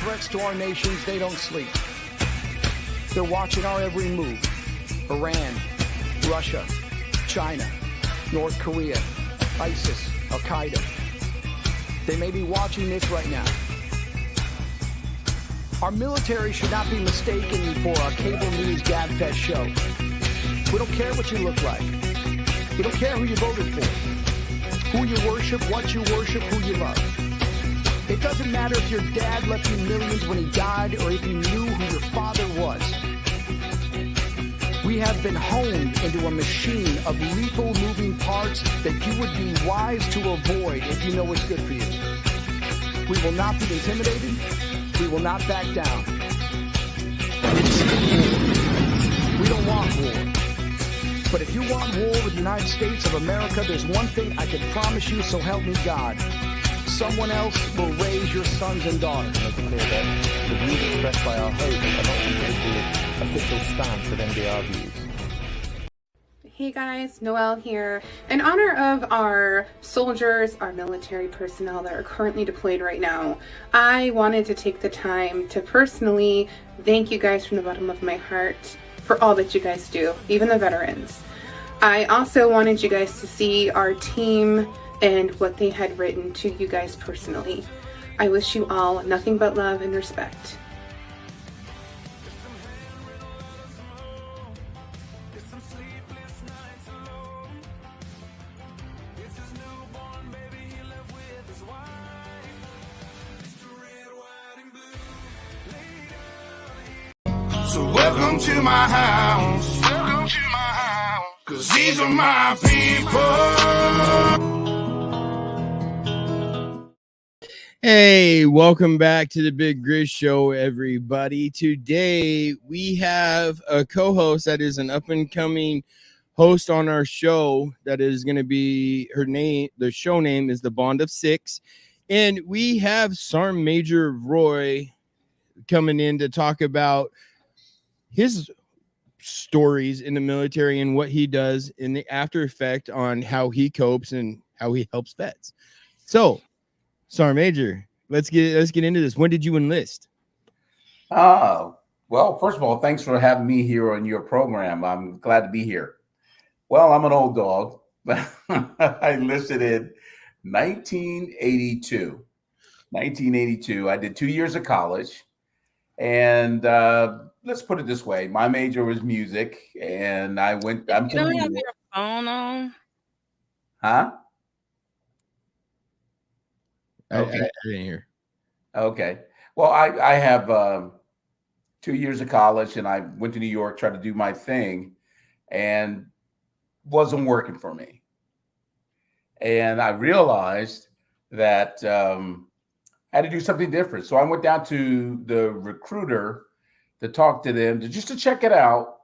threats to our nations, they don't sleep. They're watching our every move. Iran, Russia, China, North Korea, ISIS, Al-Qaeda. They may be watching this right now. Our military should not be mistaken for a cable news gabfest show. We don't care what you look like. We don't care who you voted for, who you worship, what you worship, who you love. It doesn't matter if your dad left you millions when he died or if you knew who your father was. We have been honed into a machine of lethal moving parts that you would be wise to avoid if you know what's good for you. We will not be intimidated. We will not back down. We don't want war. But if you want war with the United States of America, there's one thing I can promise you, so help me God. Someone else will raise your sons and daughters. It's clear that the views expressed by our host are not the official stance of NDR views. Hey guys, Noelle here. In honor of our soldiers, our military personnel that are currently deployed right now, I wanted to take the time to personally thank you guys from the bottom of my heart for all that you guys do, even the veterans. I also wanted you guys to see our team and what they had written to you guys personally. I wish you all nothing but love and respect. So welcome to my house. Welcome to my house. 'Cause these are my people. Hey, welcome back to the Big Grizz Show, everybody. Today we have a co-host that is an up-and-coming host on our show that is going to be, her name, the show name is The Bond of Six. And we have Sergeant Major Roy coming in to talk about his stories in the military and what he does in the after effect on how he copes and how he helps vets. So, Sergeant Major, let's get into this. When did you enlist? Well, first of all, thanks for having me here on your program. I'm glad to be here. Well, I'm an old dog. I enlisted in 1982. 1982. I did 2 years of college. And let's put it this way. My major was music. And I went. You don't have your phone on? Huh? Okay. I didn't hear. Okay. Well, I have 2 years of college and I went to New York, tried to do my thing and wasn't working for me. And I realized that I had to do something different. So I went down to the recruiter to talk to them just to check it out.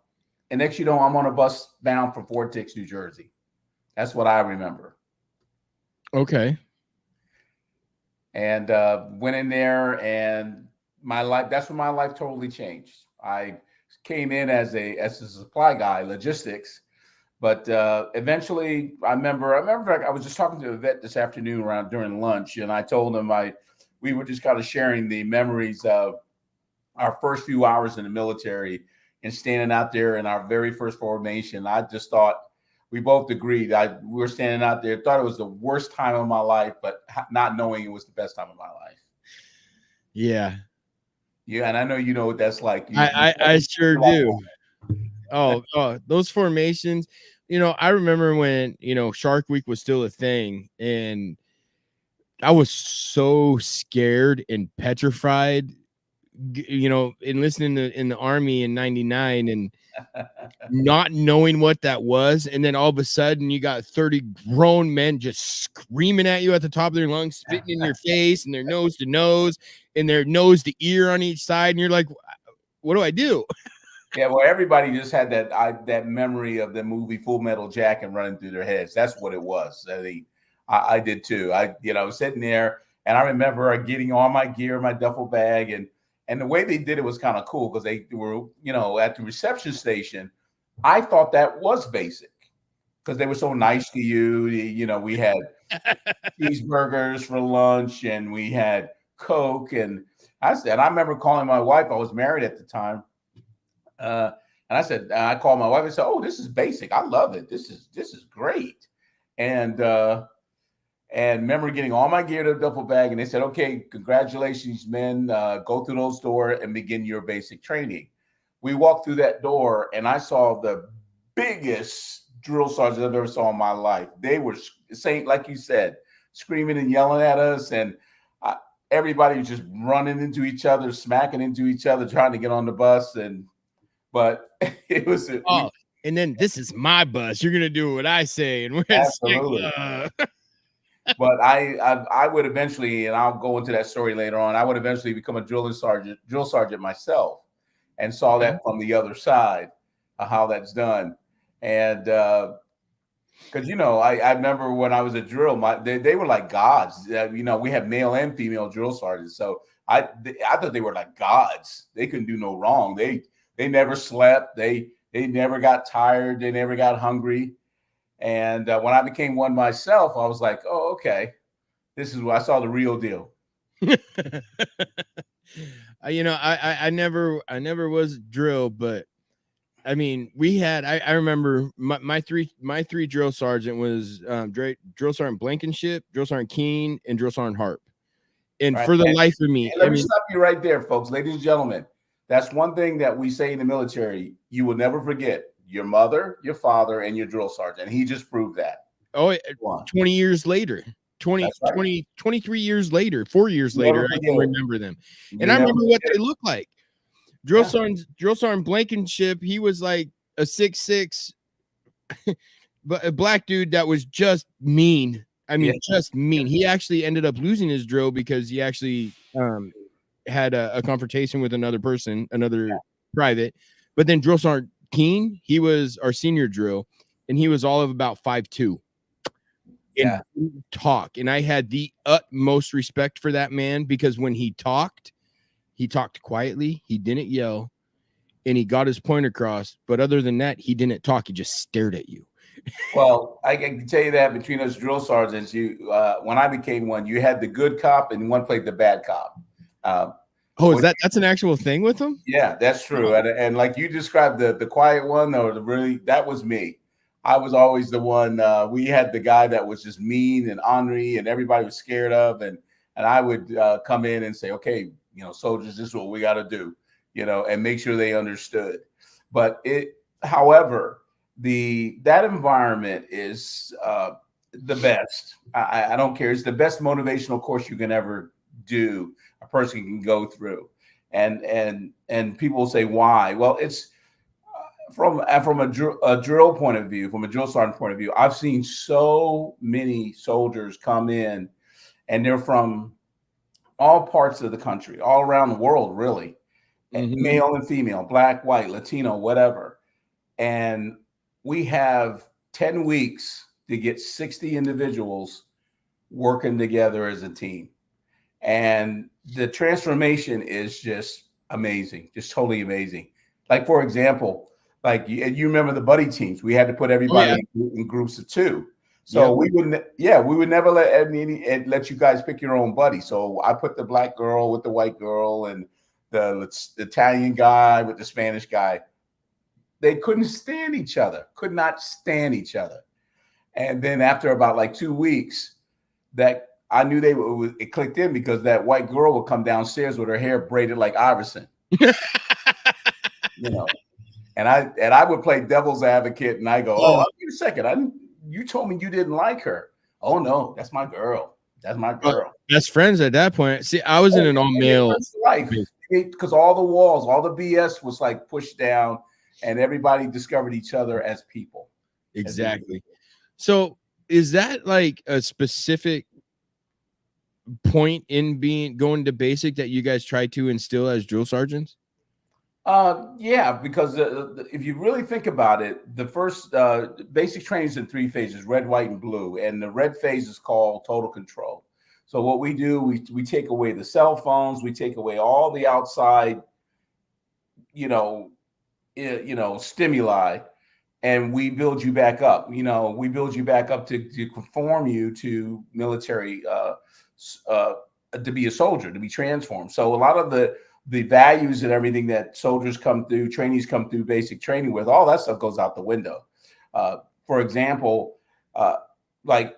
And next, you know, I'm on a bus bound for Fort Dix, New Jersey. That's what I remember. Okay. And went in there and my life, that's when my life totally changed. I came in as a supply guy, logistics, but eventually I remember I was just talking to a vet this afternoon during lunch, and I told him we were just kind of sharing the memories of our first few hours in the military and standing out there in our very first formation. I just thought, we both agreed. We were standing out there, thought it was the worst time of my life, but not knowing it was the best time of my life. Yeah. Yeah, and I know you know what that's like. I sure do. Oh, those formations. You know, I remember when, you know, Shark Week was still a thing, and I was so scared and petrified, you know, enlisting in the Army in '99 and not knowing what that was. And then all of a sudden you got 30 grown men just screaming at you at the top of their lungs, spitting in your face, and their nose to nose and their nose to ear on each side. And you're like, what do I do? Yeah, well, everybody just had that memory of the movie Full Metal Jacket running through their heads. That's what it was. I did too. I was sitting there, and I remember getting all my gear, my duffel bag, and the way they did it was kind of cool because they were, you know, at the reception station. I thought that was basic because they were so nice to you. You know, we had cheeseburgers for lunch, and we had Coke, and I said, I remember calling my wife. I was married at the time. And I said, I called my wife and said, "Oh, this is basic. I love it. This is great." And remember getting all my gear to the duffel bag, and they said, "Okay, congratulations, men. Go through those doors and begin your basic training." We walked through that door, and I saw the biggest drill sergeants I've ever saw in my life. They were saying, like you said, screaming and yelling at us, and everybody was just running into each other, smacking into each other, trying to get on the bus. But it was and then this is my bus. You're gonna do what I say, and we're absolutely. But I would eventually, and I'll go into that story later on, I would eventually become a drill sergeant myself, and saw that from the other side of how that's done. And because I remember when I was a drill, they were like gods. We had male and female drill sergeants, so I thought they were like gods. They couldn't do no wrong. They never slept. They never got tired. They never got hungry. And when I became one myself, I was like, "Oh, okay, this is what I saw the real deal." I never was drill, but I mean, we had. I remember my three drill sergeant was drill sergeant Blankenship, drill sergeant Keene, and drill sergeant Harp. And for the life of me, let me stop you right there, folks, ladies and gentlemen. That's one thing that we say in the military: you will never forget your mother, your father, and your drill sergeant. And he just proved that. Oh, 20 years later, 23 years later, 4 years later, I can remember them. And I remember what they look like. Drill Sergeant Blankenship, he was like a 6'6", but a black dude that was just mean. I mean, just mean. He actually ended up losing his drill because he actually had a confrontation with another person, another private. But then Drill Sergeant Keene, he was our senior drill, and he was all of about 5'2". And talk. And I had the utmost respect for that man because when he talked quietly, he didn't yell, and he got his point across. But other than that, he didn't talk. He just stared at you. Well, I can tell you that between us drill sergeants, when I became one, you had the good cop and one played the bad cop. That's an actual thing with them? Yeah, that's true. And like you described the quiet one, or that was me. I was always the one. We had the guy that was just mean and ornery, and everybody was scared of. And I would come in and say, "Okay, soldiers, this is what we got to do," and make sure they understood. But however, that environment is the best. I don't care. It's the best motivational course you can ever do. A person can go through, and people say why. Well, it's from a drill point of view, from a drill sergeant point of view. I've seen so many soldiers come in, and they're from all parts of the country, all around the world, really, and male and female, black, white, Latino, whatever. And we have 10 weeks to get 60 individuals working together as a team. And the transformation is just amazing, just totally amazing. Like, for example, like you remember the buddy teams, we had to put everybody in groups of 2. So we would never let you guys pick your own buddy. So I put the black girl with the white girl and the Italian guy with the Spanish guy. They couldn't stand each other, could not stand each other. And then after about like 2 weeks, that I knew it clicked in because that white girl would come downstairs with her hair braided like Iverson. And I would play devil's advocate, and I go, "Oh, wait a second, you told me you didn't like her." "Oh no, that's my girl. That's my girl." Best friends at that point. See, I was in an all male life because all the walls, all the BS was like pushed down, and everybody discovered each other as people. Exactly. So, is that like a specific point in going to basic that you guys try to instill as drill sergeants? Yeah, because if you really think about it, the first basic training is in 3 phases: red, white, and blue. And the red phase is called total control. So what we do, we take away the cell phones, we take away all the outside, stimuli, and we build you back up. We build you back up to conform you to military to be a soldier, to be transformed. So a lot of the values and everything that soldiers come through, trainees come through basic training with, all that stuff goes out the window. For example, like,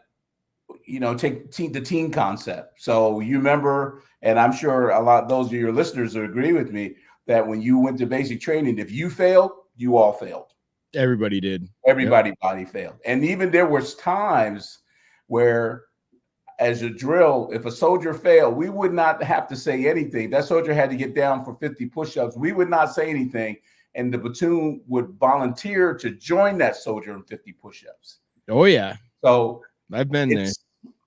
take the teen concept. So you remember, and I'm sure a lot of those of your listeners will agree with me, that when you went to basic training, if you failed, you all failed. Everybody did. Everybody failed. And even there was times where, as a drill, if a soldier failed, we would not have to say anything. That soldier had to get down for 50 push-ups. We would not say anything, and the platoon would volunteer to join that soldier in 50 push-ups. Oh yeah. So I've been there.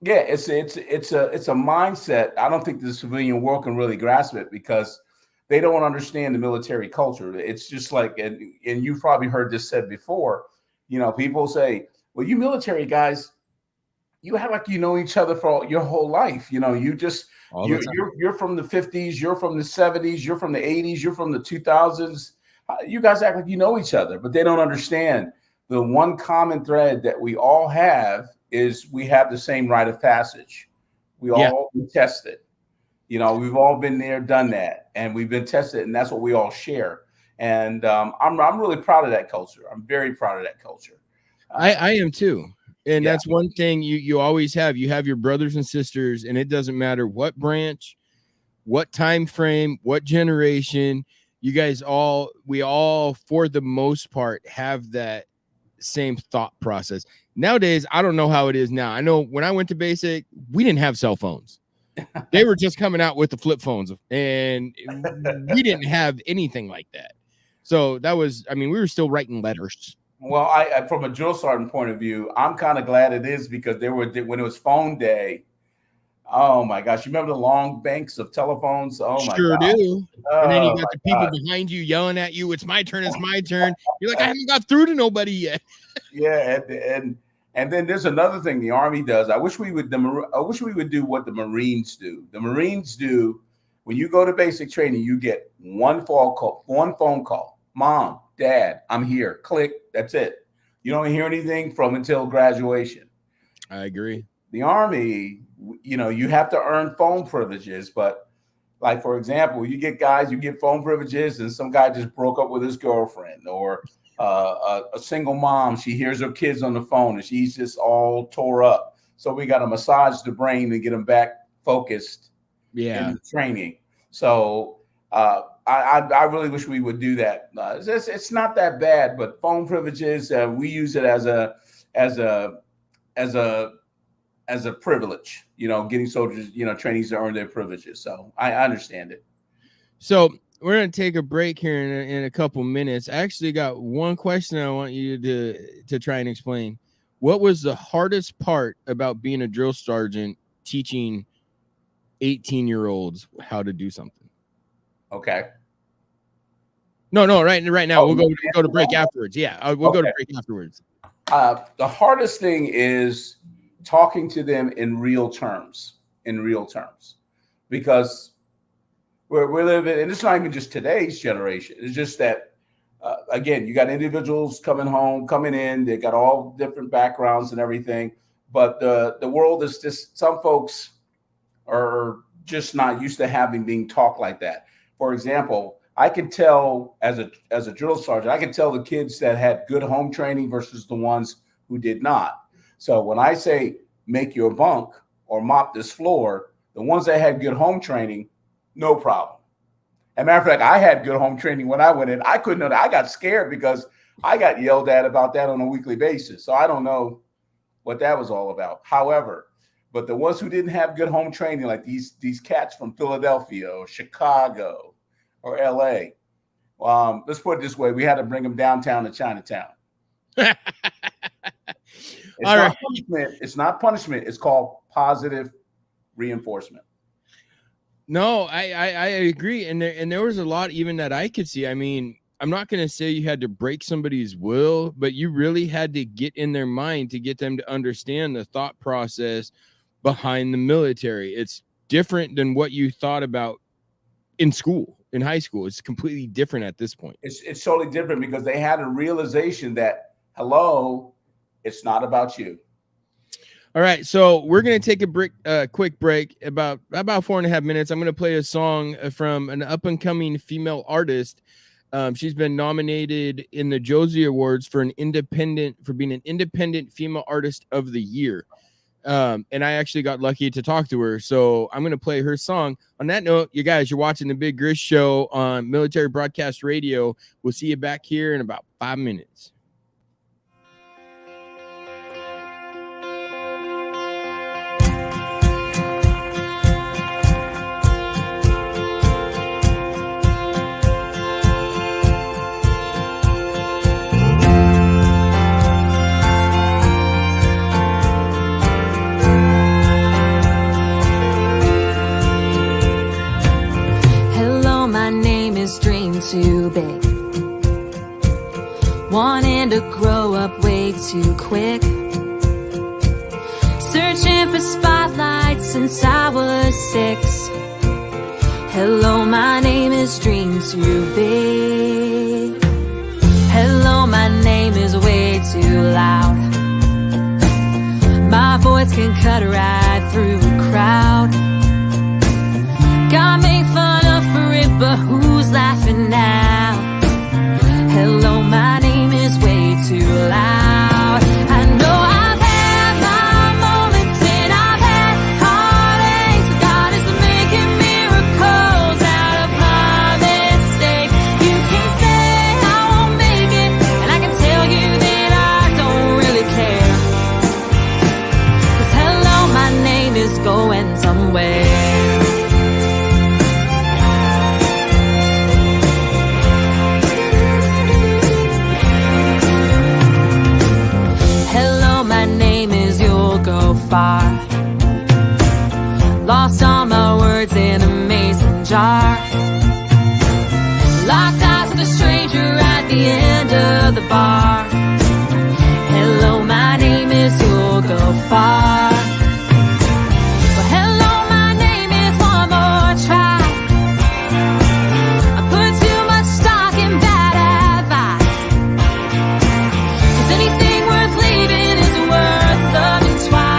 Yeah, it's a mindset. I don't think the civilian world can really grasp it because they don't understand the military culture. It's just like, and you've probably heard this said before, people say, well, you military guys, you have like, each other for your whole life. You're from the 50s, you're from the 70s, you're from the 80s, you're from the 2000s. You guys act like you know each other, but they don't understand the one common thread that we all have is we have the same rite of passage. We all been tested. We've all been there, done that, and we've been tested, and that's what we all share. And I'm really proud of that culture. I'm very proud of that culture. I am too. And that's one thing you always have. You have your brothers and sisters, and it doesn't matter what branch, what time frame, what generation. You guys we all, for the most part, have that same thought process. Nowadays, I don't know how it is now. I know when I went to basic, we didn't have cell phones. They were just coming out with the flip phones, and we didn't have anything like that. So that was, we were still writing letters. Well, I from a drill sergeant point of view, I'm kind of glad it is because when it was phone day, oh my gosh, you remember the long banks of telephones? Oh my sure God. Do. And then you got the people behind you yelling at you, it's my turn, it's my turn. You're like, I haven't got through to nobody yet. Yeah, and then there's another thing the Army does. I wish we would do what the Marines do. The Marines do, when you go to basic training, you get one phone call. Mom, Dad, I'm here. Click. That's it. You don't hear anything from until graduation. I agree. The Army, you have to earn phone privileges, but like, for example, you get phone privileges and some guy just broke up with his girlfriend, or a single mom, she hears her kids on the phone and she's just all tore up. So we got to massage the brain and get them back focused in the training. So I really wish we would do that. It's not that bad, but phone privileges, we use it as a privilege, getting soldiers, trainees to earn their privileges. So I understand it. So we're going to take a break here in a couple minutes. I actually got one question I want you to try and explain. What was the hardest part about being a drill sergeant teaching 18-year-olds how to do something? Okay. No, right now. We'll go to break afterwards. Yeah, we'll go to break afterwards. The hardest thing is talking to them in real terms, because we're living, and it's not even just today's generation. It's just that, again, you got individuals coming in. They got all different backgrounds and everything, but the world is just, some folks are just not used to being taught like that. For example, I could tell as a drill sergeant, I could tell the kids that had good home training versus the ones who did not. So when I say make your bunk or mop this floor, the ones that had good home training, no problem. As a matter of fact, I had good home training when I went in. I couldn't know that. I got scared because I got yelled at about that on a weekly basis. So I don't know what that was all about. However, but the ones who didn't have good home training, like these cats from Philadelphia or Chicago or LA, let's put it this way, we had to bring them downtown to Chinatown. It's not punishment. It's called positive reinforcement. No, I agree. And there was a lot even that I could see. I'm not going to say you had to break somebody's will, but you really had to get in their mind to get them to understand the thought process behind the military. It's different than what you thought about in school, in high school. It's completely different at this point. It's totally different because they had a realization that, hello, it's not about you. All right, so we're gonna take a quick break, about 4.5 minutes. I'm gonna play a song from an up and coming female artist. She's been nominated in the Josie Awards for being an independent female artist of the year. And I actually got lucky to talk to her, so I'm gonna play her song. On that note, you guys, you're watching the Big Grizz Show on Military Broadcast Radio. We'll see you back here in about 5 minutes. Too big, wanting to grow up way too quick, searching for spotlights since I was 6. Hello, my name is Dream Too Big. Hello, my name is way too loud. My voice can cut right through a crowd. Got made fun of for it, but who's laughing now? Hello, my name is way too loud. I know I've had my moments and I've had heartaches, but God is making miracles out of my mistakes. You can say I won't make it, and I can tell you that I don't really care. 'Cause hello, my name is going somewhere. Far. Lost all my words in a mason jar. Locked eyes with a stranger at the end of the bar. Hello, my name is You'll Go Far. Well, hello, my name is One More Try. I put too much stock in bad advice, 'cause anything worth leaving is worth loving twice.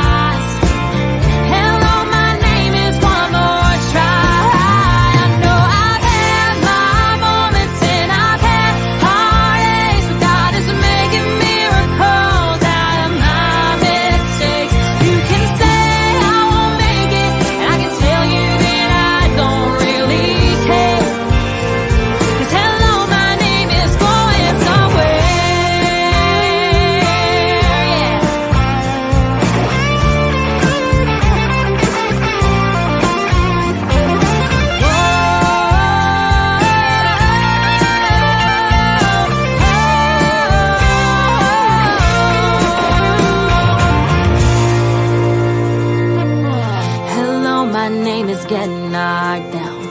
Getting knocked down.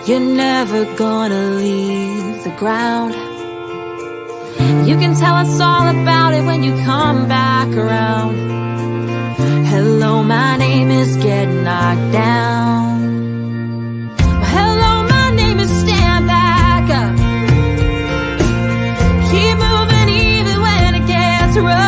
You're never gonna leave the ground. You can tell us all about it when you come back around. Hello, my name is Getting Knocked Down. Hello, my name is Stand Back Up. Keep moving even when it gets rough.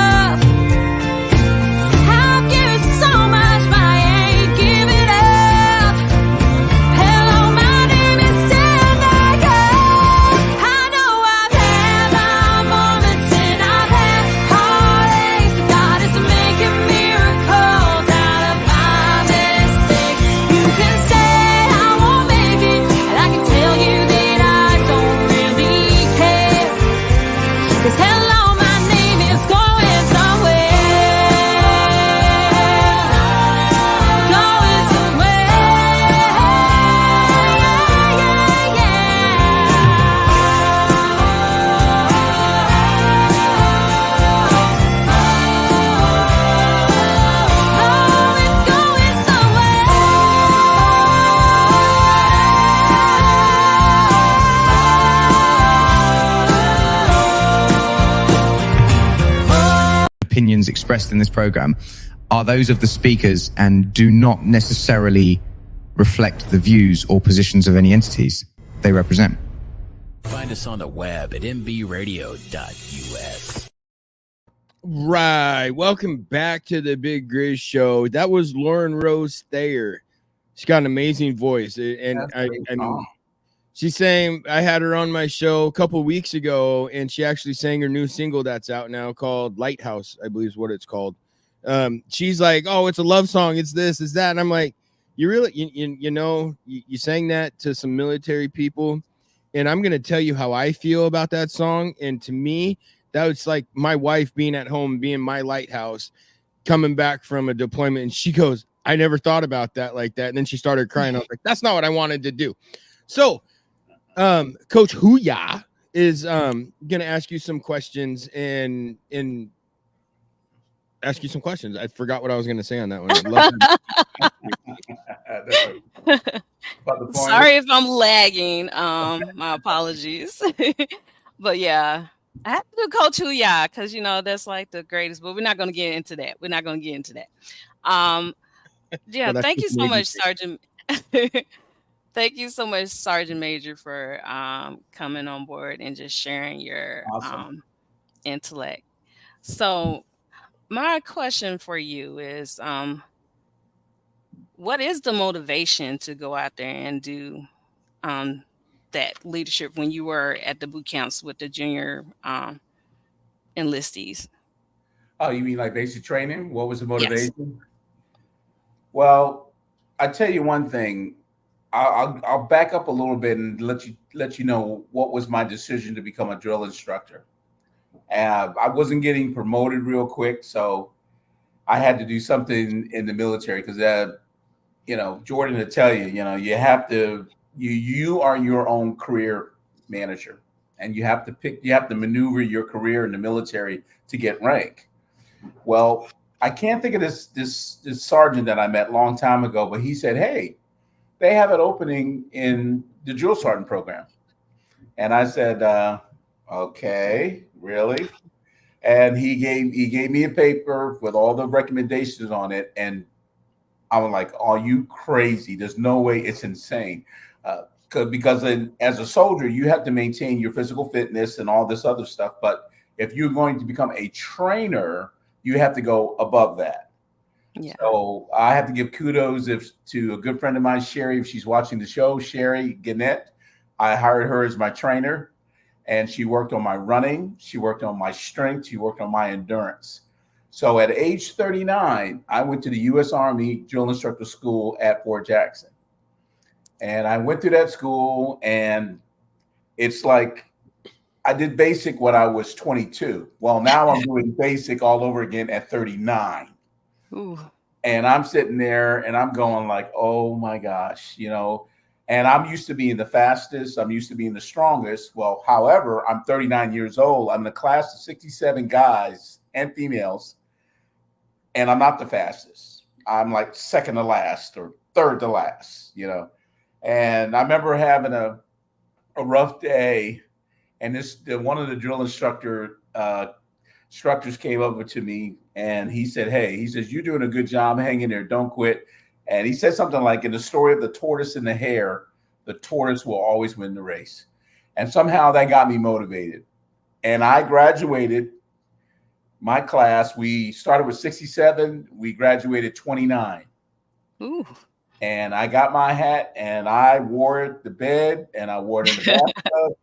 Opinions expressed in this program are those of the speakers and do not necessarily reflect the views or positions of any entities they represent. Find us on the web at mbradio.us. Right. Welcome back to the Big Grizz Show. That was Lauren Rose Thayer. She's got an amazing voice. And That's great. I mean, she's saying I had her on my show a couple weeks ago, and she actually sang her new single that's out now called Lighthouse, I believe is what it's called. She's like, oh, it's a love song. It's this, it's that. And I'm like, you really, you sang that to some military people. And I'm going to tell you how I feel about that song. And to me, that was like my wife being at home, being my lighthouse, coming back from a deployment. And she goes, I never thought about that like that. And then she started crying. I was like, that's not what I wanted to do. So, Coach Huya is going to ask you some questions and ask you some questions. I forgot what I was going to say on that one. Sorry if I'm lagging. My apologies. But yeah, I have to do Coach Huya because that's like the greatest. But we're not going to get into that. Yeah, Well, thank you so much, Sergeant. Thank you so much, Sergeant Major, for coming on board and just sharing your intellect. So my question for you is, what is the motivation to go out there and do that leadership when you were at the boot camps with the junior enlistees? Oh, you mean like basic training? What was the motivation? Yes. Well, I tell you one thing. I'll back up a little bit and let you know what was my decision to become a drill instructor. I wasn't getting promoted real quick, so I had to do something in the military because Jordan will tell you, you have to you are your own career manager, and you have to maneuver your career in the military to get rank. Well, I can't think of this sergeant that I met a long time ago, but he said, hey, they have an opening in the drill sergeant program. And I said, okay, really? And he gave me a paper with all the recommendations on it. And I was like, are you crazy? There's no way. It's insane. Because as a soldier, you have to maintain your physical fitness and all this other stuff. But if you're going to become a trainer, you have to go above that. Yeah. So I have to give kudos to a good friend of mine, Sherry, if she's watching the show, Sherry Gannett. I hired her as my trainer, and she worked on my running. She worked on my strength. She worked on my endurance. So at age 39, I went to the U.S. Army Drill Instructor School at Fort Jackson. And I went to that school, and it's like I did basic when I was 22. Well, now I'm doing basic all over again at 39. Ooh. And I'm sitting there and I'm going like, oh my gosh, and I'm used to being the fastest. I'm used to being the strongest. Well, however, I'm 39 years old. I'm in a class of 67 guys and females, and I'm not the fastest. I'm like second to last or third to last, And I remember having a rough day, and one of the drill instructors came over to me, and he said, he says, you're doing a good job. Hang in there. Don't quit. And he said something like, in the story of the tortoise and the hare, the tortoise will always win the race. And somehow that got me motivated. And I graduated my class. We started with 67. We graduated 29. Ooh. And I got my hat, and I wore it to bed, and I wore it in the bathtub.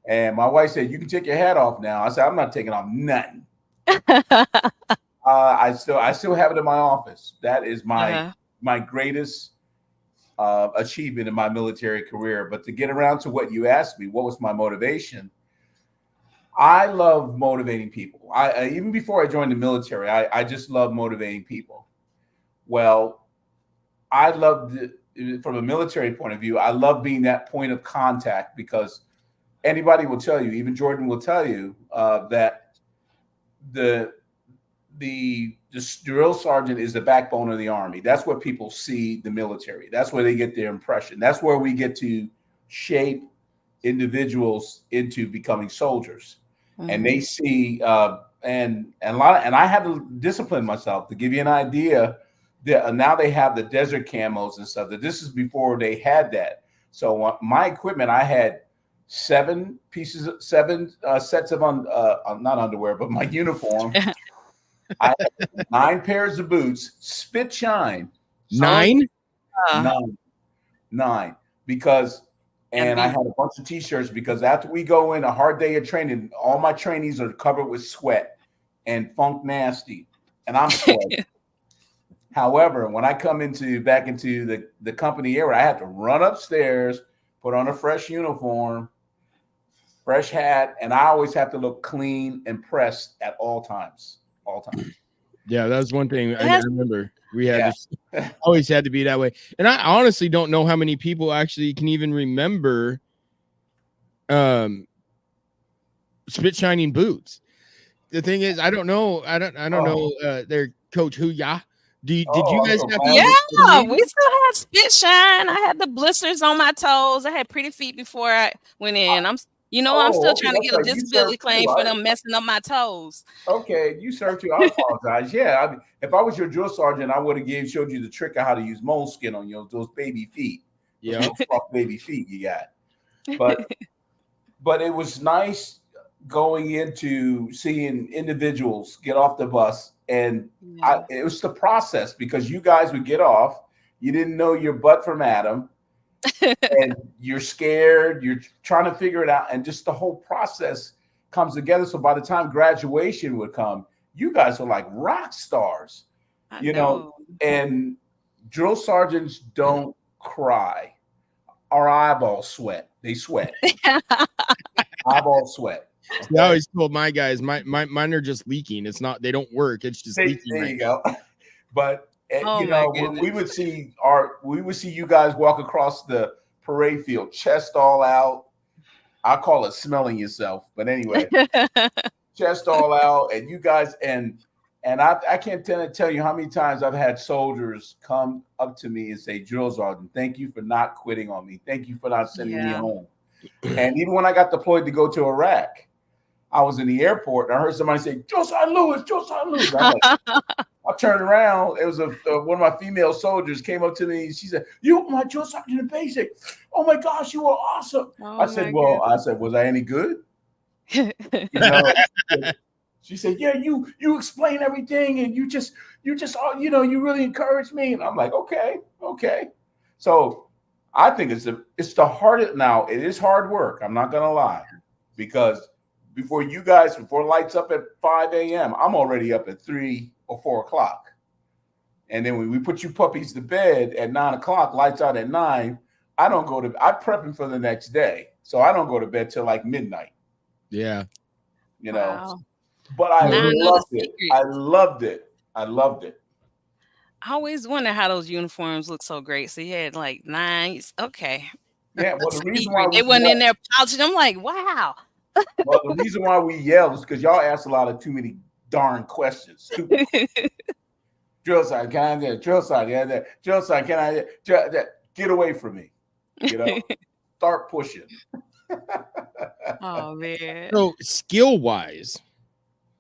And my wife said, you can take your hat off now. I said, I'm not taking off nothing. I still have it in my office. That is my greatest achievement in my military career. But to get around to what you asked me, what was my motivation? I love motivating people. I even before I joined the military, I just love motivating people. Well, I love from a military point of view, I love being that point of contact, because anybody will tell you, even Jordan will tell you, that the drill sergeant is the backbone of the Army. That's what people see the military. That's where they get their impression. That's where we get to shape individuals into becoming soldiers. Mm-hmm. And they see and I had to discipline myself to give you an idea. Now they have the desert camos and stuff. That this is before they had that. So my equipment, I had 7 sets of not underwear, but my uniform. I had 9 pairs of boots, spit shine. 9? 9. Because, and I had a bunch of t-shirts because after we go in a hard day of training, all my trainees are covered with sweat and funk nasty, and I'm sweating. However, when I come back into the company area, I have to run upstairs, put on a fresh uniform, fresh hat, and I always have to look clean and pressed at all times. Yeah, that was one thing I remember. We had to always had to be that way. And I honestly don't know how many people actually can even remember spit shining boots. The thing is, I don't know. I don't know their coach Huya. Did you guys have? Yeah, we still had spit shine. I had the blisters on my toes. I had pretty feet before I went in. I'm still trying to get a disability claim for them messing up my toes. Okay, you served too. I apologize. Yeah, if I was your drill sergeant, I would have showed you the trick of how to use moleskin on those baby feet. Yeah, those soft baby feet you got. But it was nice going into seeing individuals get off the bus, and it was the process because you guys would get off. You didn't know your butt from Adam. And you're scared, you're trying to figure it out, and just the whole process comes together. So by the time graduation would come, you guys are like rock stars, you know. And drill sergeants don't cry. Our eyeballs sweat. They sweat. Eyeballs sweat. Okay? I always told my guys, mine are just leaking. It's not, they don't work. It's just leaking. There you go. But we would see you guys walk across the parade field, chest all out. I call it smelling yourself, but anyway, chest all out, and you guys and I can't tell you how many times I've had soldiers come up to me and say, "Drill sergeant, thank you for not quitting on me. Thank you for not sending me home." And even when I got deployed to go to Iraq, I was in the airport and I heard somebody say, "Drill Sergeant Lewis, Drill Sergeant Lewis." I turned around. It was one of my female soldiers came up to me. And she said, "You were my drill sergeant in basic. Oh my gosh, you were awesome." I said, "Was I any good?" She said, "Yeah, you explain everything, and you just you really encouraged me." And I'm like, okay. So I think it's the hardest. Now it is hard work. I'm not gonna lie, because before lights up at 5 a.m., I'm already up at 3 or 4 o'clock. And then when we put you puppies to bed at 9 o'clock, lights out at 9, I'm prepping for the next day. So I don't go to bed till like midnight. Yeah. Wow. But I loved it. I loved it. I always wonder how those uniforms look so great. So you had like 9. Okay. Yeah. Well, the reason why they wasn't in there polishing. I'm like, wow. Well, the reason why we yell is because y'all ask a lot of too many darn questions. Stupid. Drill sergeant, can I do that? Drill sergeant, yeah, that. Drill sergeant, can I do that? Get away from me. Start pushing. Oh man. So skill-wise,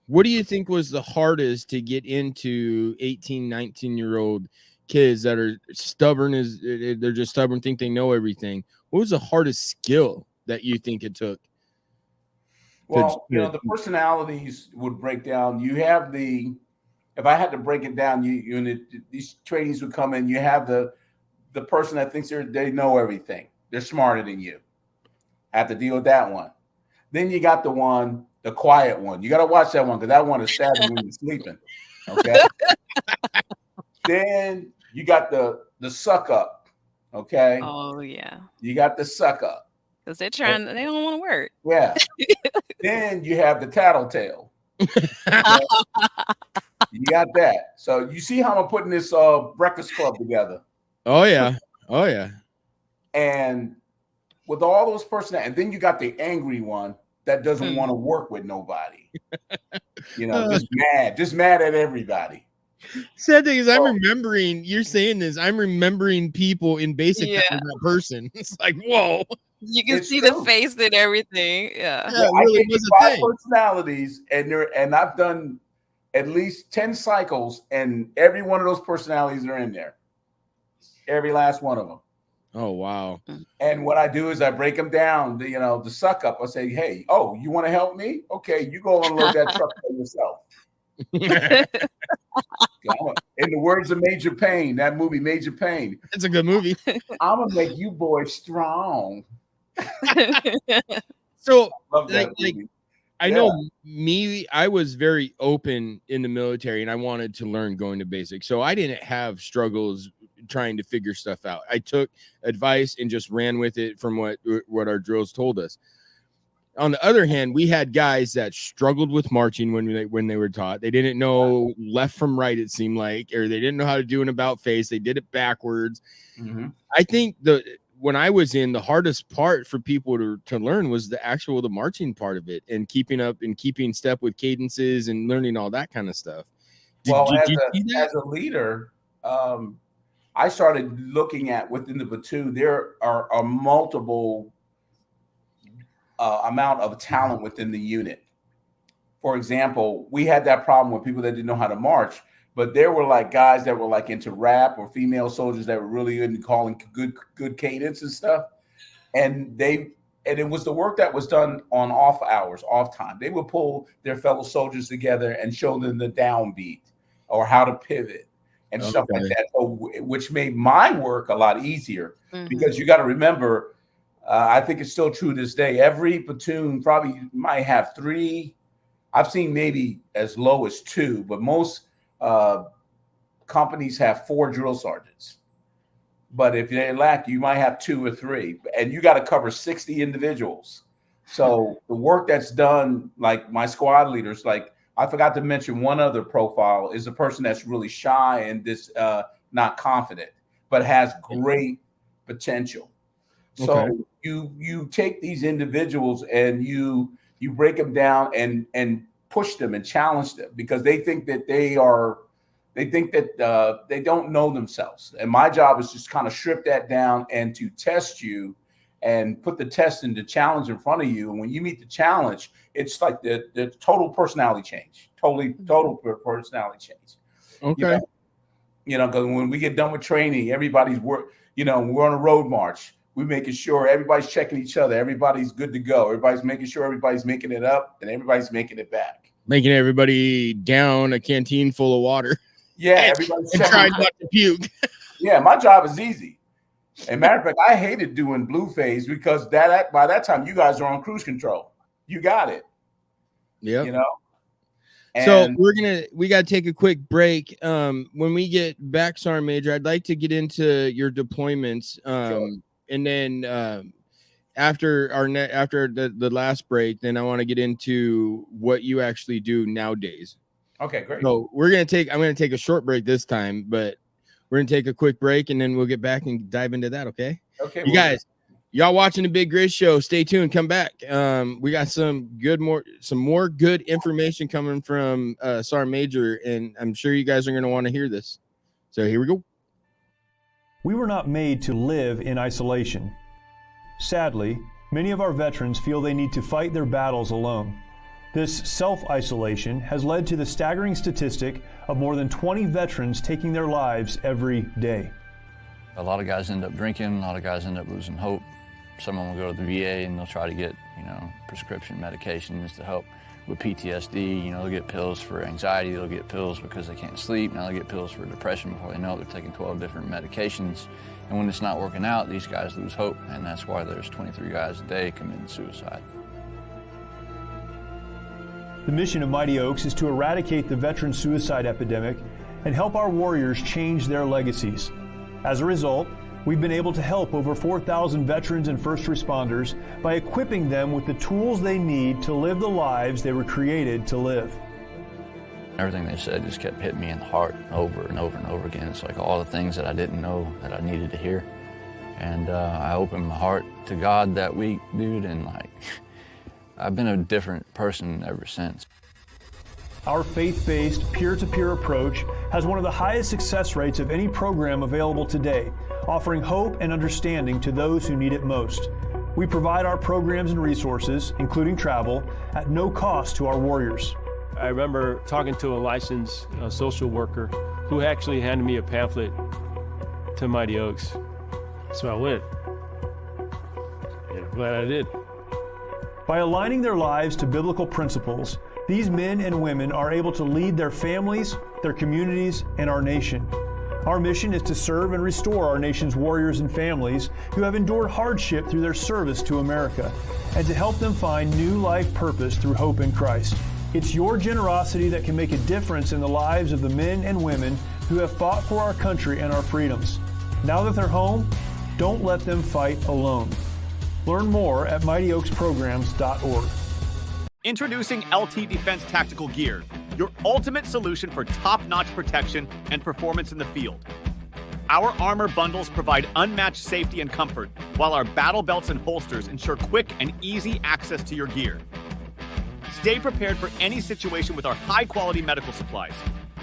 what do you think was the hardest to get into 18, 19-year-old kids that are stubborn they're just stubborn, think they know everything? What was the hardest skill that you think it took? Well, the personalities would break down. You have if I had to break it down, these trainees would come in. You have the person that thinks they know everything. They're smarter than you. I have to deal with that one. Then you got the quiet one. You got to watch that one because that one is stabbing when you're sleeping. Okay. Then you got the suck up. Okay. Oh yeah. You got the suck up. Because they don't want to work. Yeah. Then you have the tattletale. You got that. So you see how I'm putting this breakfast club together. Oh yeah. And with all those personalities, and then you got the angry one that doesn't want to work with nobody. Just mad at everybody. Sad thing is, I'm remembering you're saying this. I'm remembering people in basic that person. It's like, whoa. You can see the face and everything. Yeah. Well, I gave you 5 personalities, and I've done at least 10 cycles, and every one of those personalities are in there. Every last one of them. Oh, wow. And what I do is I break them down, the suck up. I say, hey, oh, you want to help me? Okay, you go unload that truck for yourself. In the words of Major Payne, that movie, Major Payne. It's a good movie. I'm going to make you boys strong. So, Love that movie. I know I was very open in the military and I wanted to learn going to basic. So I didn't have struggles trying to figure stuff out. I took advice and just ran with it from what our drills told us. On the other hand, we had guys that struggled with marching when they were taught. They didn't know left from right, it seemed like, or they didn't know how to do an about face. They did it backwards. Mm-hmm. I think when I was in, the hardest part for people to learn was the marching part of it and keeping up and keeping step with cadences and learning all that kind of stuff. As a leader, I started looking at within the platoon, there are a multiple amount of talent within the unit. For example, we had that problem with people that didn't know how to march, but there were like guys that were like into rap or female soldiers that were really good in calling good cadence and stuff. And it was the work that was done on off hours, off time. They would pull their fellow soldiers together and show them the downbeat or how to pivot and stuff like that, which made my work a lot easier because you got to remember, I think it's still true to this day. Every platoon probably might have 3. I've seen maybe as low as 2, but most companies have 4 drill sergeants. But if they lack, you might have 2 or 3, and you got to cover 60 individuals. So the work that's done, like my squad leaders, like I forgot to mention one other profile is a person that's really shy and not confident, but has great potential. So you take these individuals and you break them down and push them and challenge them because they think that they don't know themselves. And my job is just kind of strip that down and to test you and put the test and the challenge in front of you. And when you meet the challenge, it's like the total personality change, total personality change. Okay. Because when we get done with training, everybody's we're on a road march. We're making sure everybody's checking each other. Everybody's good to go. Everybody's making sure everybody's making it up and everybody's making it back. Making everybody down a canteen full of water. Yeah, everybody's trying not to puke. Yeah, my job is easy. And matter of fact, I hated doing blue phase because by that time you guys are on cruise control. You got it. Yeah. So we got to take a quick break. When we get back, Sergeant Major, I'd like to get into your deployments. Sure. And then after the last break, then I want to get into what you actually do nowadays. Okay, great. So I'm going to take a short break this time, but we're going to take a quick break and then we'll get back and dive into that. Okay. Okay. You guys, y'all watching the Big Grizz Show, stay tuned. Come back. We got some more good information coming from Sergeant Major, and I'm sure you guys are going to want to hear this. So here we go. We were not made to live in isolation. Sadly, many of our veterans feel they need to fight their battles alone. This self-isolation has led to the staggering statistic of more than 20 veterans taking their lives every day. A lot of guys end up drinking, a lot of guys end up losing hope. Someone will go to the VA and they'll try to get, prescription medications to help with PTSD. They'll get pills for anxiety, they'll get pills because they can't sleep, now they'll get pills for depression. Before they know it, they're taking 12 different medications. And when it's not working out, these guys lose hope, and that's why there's 23 guys a day committing suicide. The mission of Mighty Oaks is to eradicate the veteran suicide epidemic and help our warriors change their legacies. As a result, we've been able to help over 4,000 veterans and first responders by equipping them with the tools they need to live the lives they were created to live. Everything they said just kept hitting me in the heart over and over and over again. It's like all the things that I didn't know that I needed to hear. And I opened my heart to God that week, dude, and I've been a different person ever since. Our faith-based, peer-to-peer approach has one of the highest success rates of any program available today, offering hope and understanding to those who need it most. We provide our programs and resources, including travel, at no cost to our warriors. I remember talking to a licensed social worker who actually handed me a pamphlet to Mighty Oaks. So I went. And I'm glad I did. By aligning their lives to biblical principles, these men and women are able to lead their families, their communities, and our nation. Our mission is to serve and restore our nation's warriors and families who have endured hardship through their service to America, and to help them find new life purpose through hope in Christ. It's your generosity that can make a difference in the lives of the men and women who have fought for our country and our freedoms. Now that they're home, don't let them fight alone. Learn more at mightyoaksprograms.org. Introducing LT Defense Tactical Gear, your ultimate solution for top-notch protection and performance in the field. Our armor bundles provide unmatched safety and comfort, while our battle belts and holsters ensure quick and easy access to your gear. Stay prepared for any situation with our high-quality medical supplies,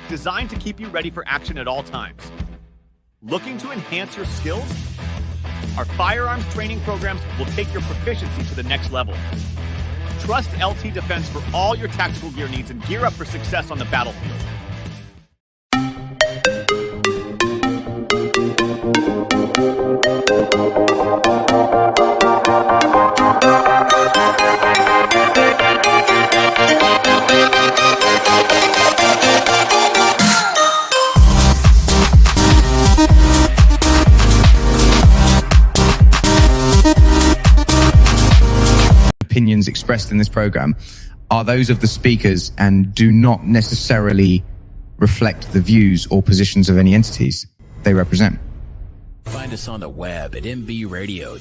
designed to keep you ready for action at all times. Looking to enhance your skills? Our firearms training programs will take your proficiency to the next level. Trust LT Defense for all your tactical gear needs and gear up for success on the battlefield. Opinions expressed in this program are those of the speakers and do not necessarily reflect the views or positions of any entities they represent. Find us on the web at mbradio.us.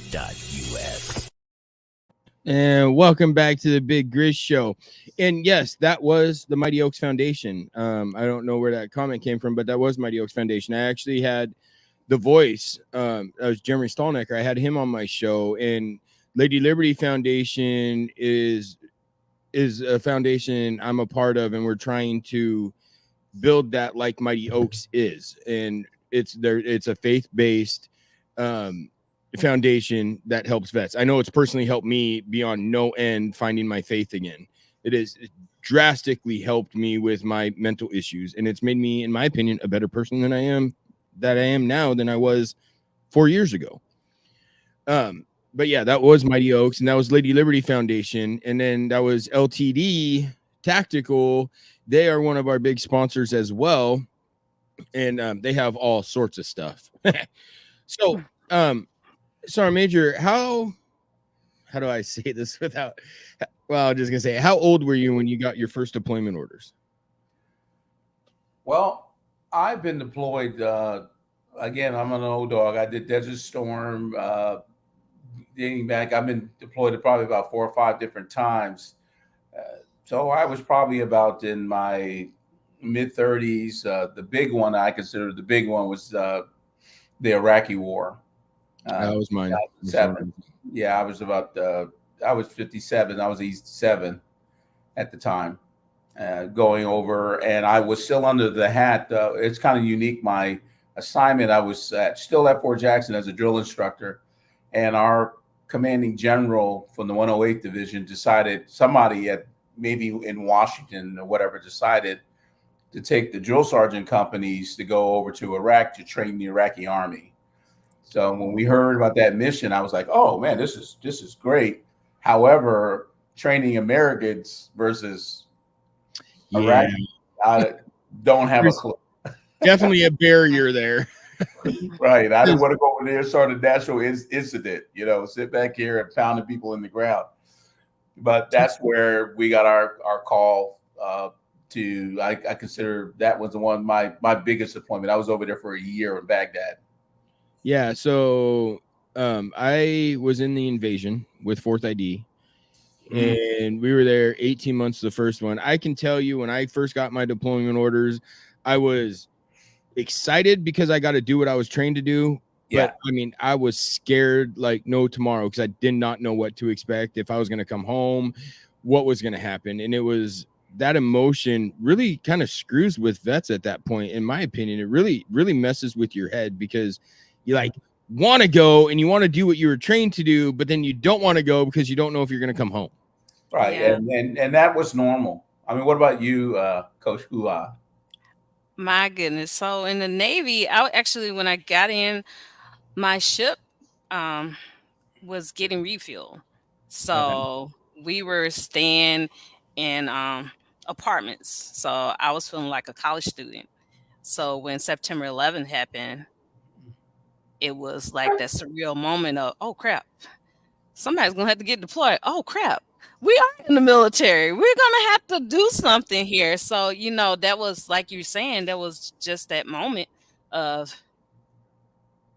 And welcome back to the Big Grizz Show. And yes, that was the Mighty Oaks Foundation. I don't know where that comment came from, but that was Mighty Oaks Foundation. I actually had the voice. That was Jeremy Stallnecker. I had him on my show, and Lady Liberty Foundation is a foundation I'm a part of, and we're trying to build that like Mighty Oaks is. And it's a faith-based foundation that helps vets. I know it's personally helped me beyond no end finding my faith again. It drastically helped me with my mental issues, and it's made me, in my opinion, a better person than I am now than I was 4 years ago. But yeah, that was Mighty Oaks, and that was Lady Liberty Foundation, and then that was LTD Tactical. They are one of our big sponsors as well, and they have all sorts of stuff. So, Sergeant Major, how do I say this without? Well, I'm just gonna say, how old were you when you got your first deployment orders? Well, I've been deployed. Again, I'm an old dog. I did Desert Storm. Dating back, I've been deployed probably about 4 or 5 different times. So I was probably about in my mid-30s. The big one, I consider the big one, was the Iraqi War. That was mine. 7. Yeah, I was about, I was 57. I was 7 at the time, going over. And I was still under the hat. It's kind of unique. My assignment, I was still at Fort Jackson as a drill instructor. And our commanding general from the 108th Division decided, somebody at maybe in Washington or whatever, decided to take the drill sergeant companies to go over to Iraq to train the Iraqi army. So when we heard about that mission, I was like, oh man, this is great. However, training Americans versus Iraq, I don't have a clue. Definitely a barrier there. Right. I didn't want to go over there and start a national incident, sit back here and pounding people in the ground. But that's where we got our call to, I consider that was the one, my biggest deployment. I was over there for a year in Baghdad. Yeah. So I was in the invasion with 4th ID. And we were there 18 months, the first one. I can tell you, when I first got my deployment orders, I was excited because I got to do what I was trained to do. Yeah. But I mean, I was scared like no tomorrow, because I did not know what to expect, if I was going to come home, what was going to happen. And it was that emotion really kind of screws with vets at that point. In my opinion, it really, really messes with your head, because you like want to go and you want to do what you were trained to do, but then you don't want to go because you don't know if you're going to come home. Right. Yeah. And that was normal. I mean, what about you, Coach Hua? My goodness. So in the Navy, when I got in, my ship was getting refuel. So we were staying in apartments. So I was feeling like a college student. So when September 11th happened, it was like that surreal moment of, oh crap, somebody's gonna have to get deployed. Oh crap, we are in the military. We're gonna have to do something here. So, that was like you're saying, that was just that moment of,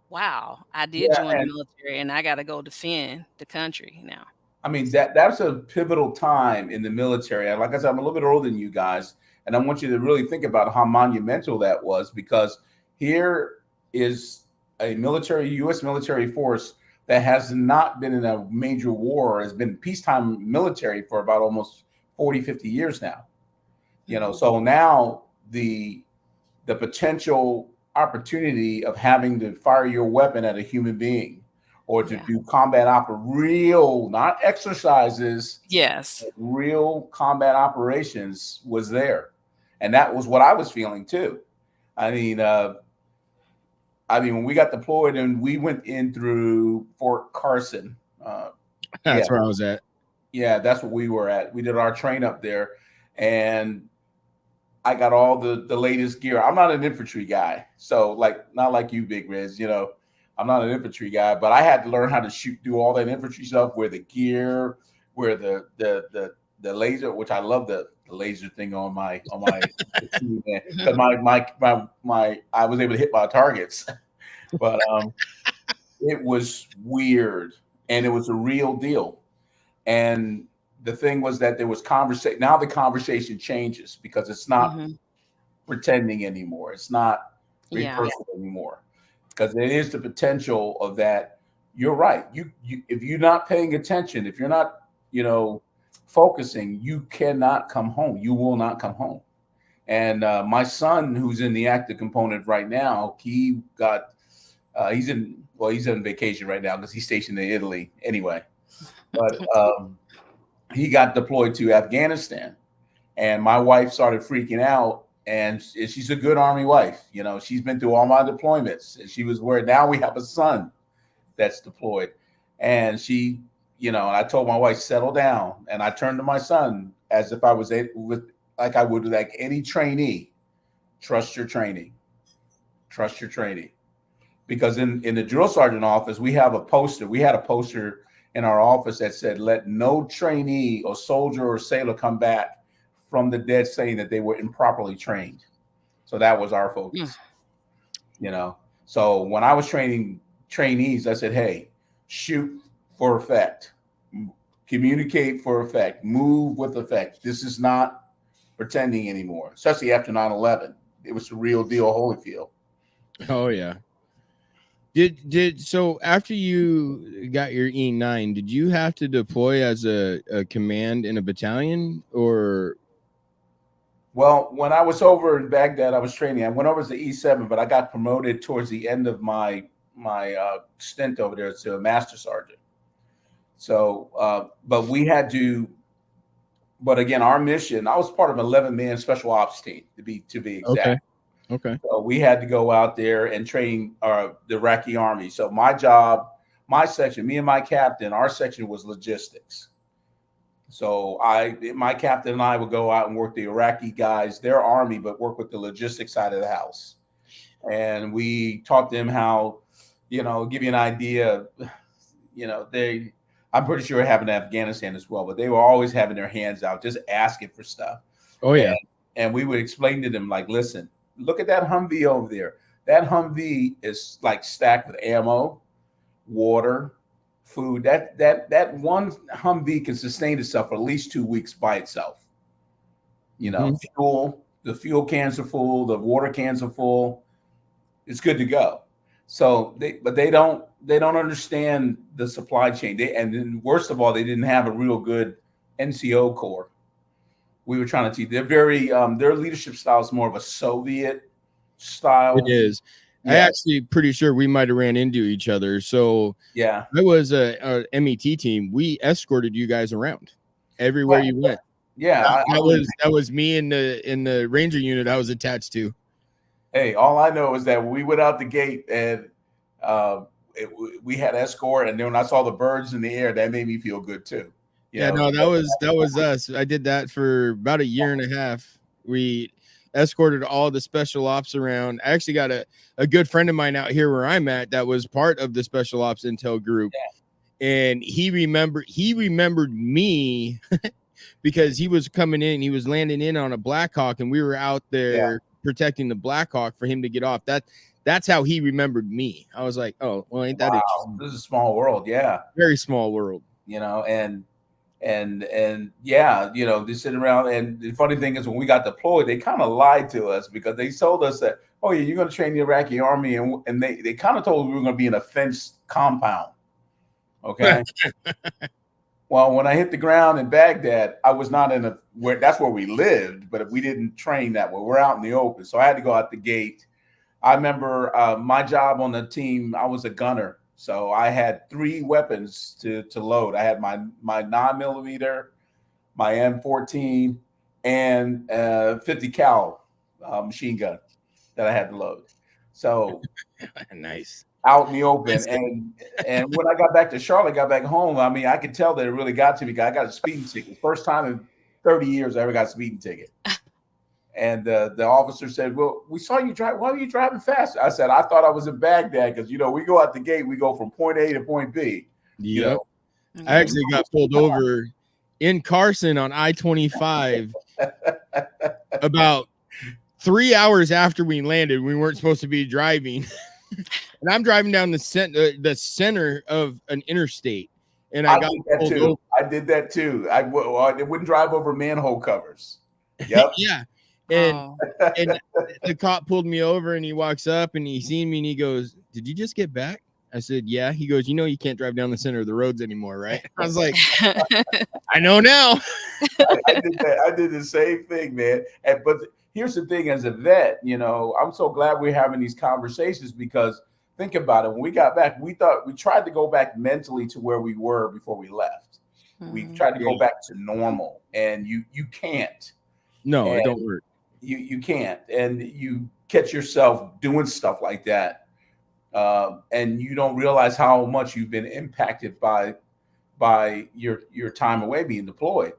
wow, I did join the military and I gotta go defend the country now. I mean, that's a pivotal time in the military. And like I said, I'm a little bit older than you guys, and I want you to really think about how monumental that was, because here is a U.S. military force that has not been in a major war, has been peacetime military for about almost 40, 50 years now. So now the potential opportunity of having to fire your weapon at a human being, or to do combat real, not exercises. Yes. Real combat operations was there. And that was what I was feeling too. I mean, when we got deployed and we went in through Fort Carson. That's where I was at. Yeah, that's what we were at. We did our train up there, and I got all the latest gear. I'm not an infantry guy. So not like you, Big Grizz, I'm not an infantry guy, but I had to learn how to do all that infantry stuff, wear the gear, wear the laser, which I love the laser thing on my because I was able to hit my targets, but it was weird and it was a real deal. And the thing was that there was conversation. Now the conversation changes because it's not pretending anymore. It's not rehearsal anymore. Because there is the potential of that. You're right. You if you're not paying attention, if you're not, focusing, you cannot come home. You will not come home. And my son, who's in the active component right now, he got he's on vacation right now because he's stationed in Italy anyway. But he got deployed to Afghanistan, and my wife started freaking out. And she's a good Army wife. She's been through all my deployments, and she was worried. Now we have a son that's deployed. And she, and I told my wife, settle down. And I turned to my son as if I was like I would like any trainee. Trust your training. Trust your training. Because in the drill sergeant office, we have a poster. We had a poster in our office that said, let no trainee or soldier or sailor come back from the dead saying that they were improperly trained. So that was our focus. So when I was training trainees, I said, hey, shoot for effect, communicate for effect, move with effect. This is not pretending anymore, especially after 9/11. It was the real deal, Holyfield. Oh yeah. So after you got your E9, did you have to deploy as a command in a battalion, or? Well, when I was over in Baghdad, I was training. I went over as the E7, but I got promoted towards the end of my stint over there to a master sergeant. So, but we had to. But again, our mission. I was part of an 11-man special ops team to be exact. Okay. So we had to go out there and train the Iraqi army. So my job, my section, me and my captain, our section was logistics. So my captain and I would go out and work the Iraqi guys, their army, but work with the logistics side of the house. And we taught them how, give you an idea, I'm pretty sure it happened in Afghanistan as well, but they were always having their hands out, just asking for stuff. Oh yeah. And we would explain to them, like, listen, look at that Humvee over there. That Humvee is like stacked with ammo, water, food. That one Humvee can sustain itself for at least 2 weeks by itself. Fuel, the fuel cans are full, the water cans are full. It's good to go. So they don't understand the supply chain. And then worst of all, they didn't have a real good NCO corps. We were trying to teach. They're very their leadership style is more of a Soviet style. It is. Yeah. I actually pretty sure we might have ran into each other. So yeah, I was a MET team. We escorted you guys around everywhere you went. Yeah, that was me in the Ranger unit I was attached to. Hey, all I know is that we went out the gate and we had escort, and then when I saw the birds in the air, that made me feel good too. Yeah, no, that was us. I did that for about a year and a half. We escorted all the special ops around. I actually got a good friend of mine out here where I'm at that was part of the special ops intel group. Yeah. And he remembered me because he was coming in, he was landing in on a Black Hawk, and we were out there protecting the Black Hawk for him to get off. That's how he remembered me. I was like, oh, well, ain't that interesting? This is a small world. Yeah. Very small world. And yeah, they sit around. And the funny thing is, when we got deployed, they kind of lied to us because they told us that, oh yeah, you're going to train the Iraqi army, and they kind of told us we were going to be in a fenced compound. Okay. Well, when I hit the ground in Baghdad, I was not that's where we lived, but we didn't train that way. We're out in the open, so I had to go out the gate. I remember my job on the team. I was a gunner. So I had 3 weapons to load. I had my 9mm, my M14, and 50 cal machine gun that I had to load. So nice. Out in the open. And when I got back to Charlotte, got back home, I mean, I could tell that it really got to me because I got a speeding ticket. First time in 30 years I ever got a speeding ticket. And the officer said, well, we saw you drive. Why were you driving fast? I said, I thought I was in Baghdad because, we go out the gate. We go from point A to point B. Yeah. I actually got pulled over in Carson on I-25 about 3 hours after we landed. We weren't supposed to be driving. And I'm driving down the center of an interstate. And I got pulled over. I did that too. I wouldn't drive over manhole covers. Yep. Yeah. And the cop pulled me over, and he walks up and he seen me and he goes, "Did you just get back?" I said, "Yeah." He goes, "You can't drive down the center of the roads anymore, right?" I was like, "I know now." I did that. I did the same thing, man. But here's the thing: as a vet, I'm so glad we're having these conversations because think about it. When we got back, we tried to go back mentally to where we were before we left. Mm-hmm. We tried to go back to normal, and you can't. No, it don't work. You can't, and you catch yourself doing stuff like that, and you don't realize how much you've been impacted by your time away being deployed.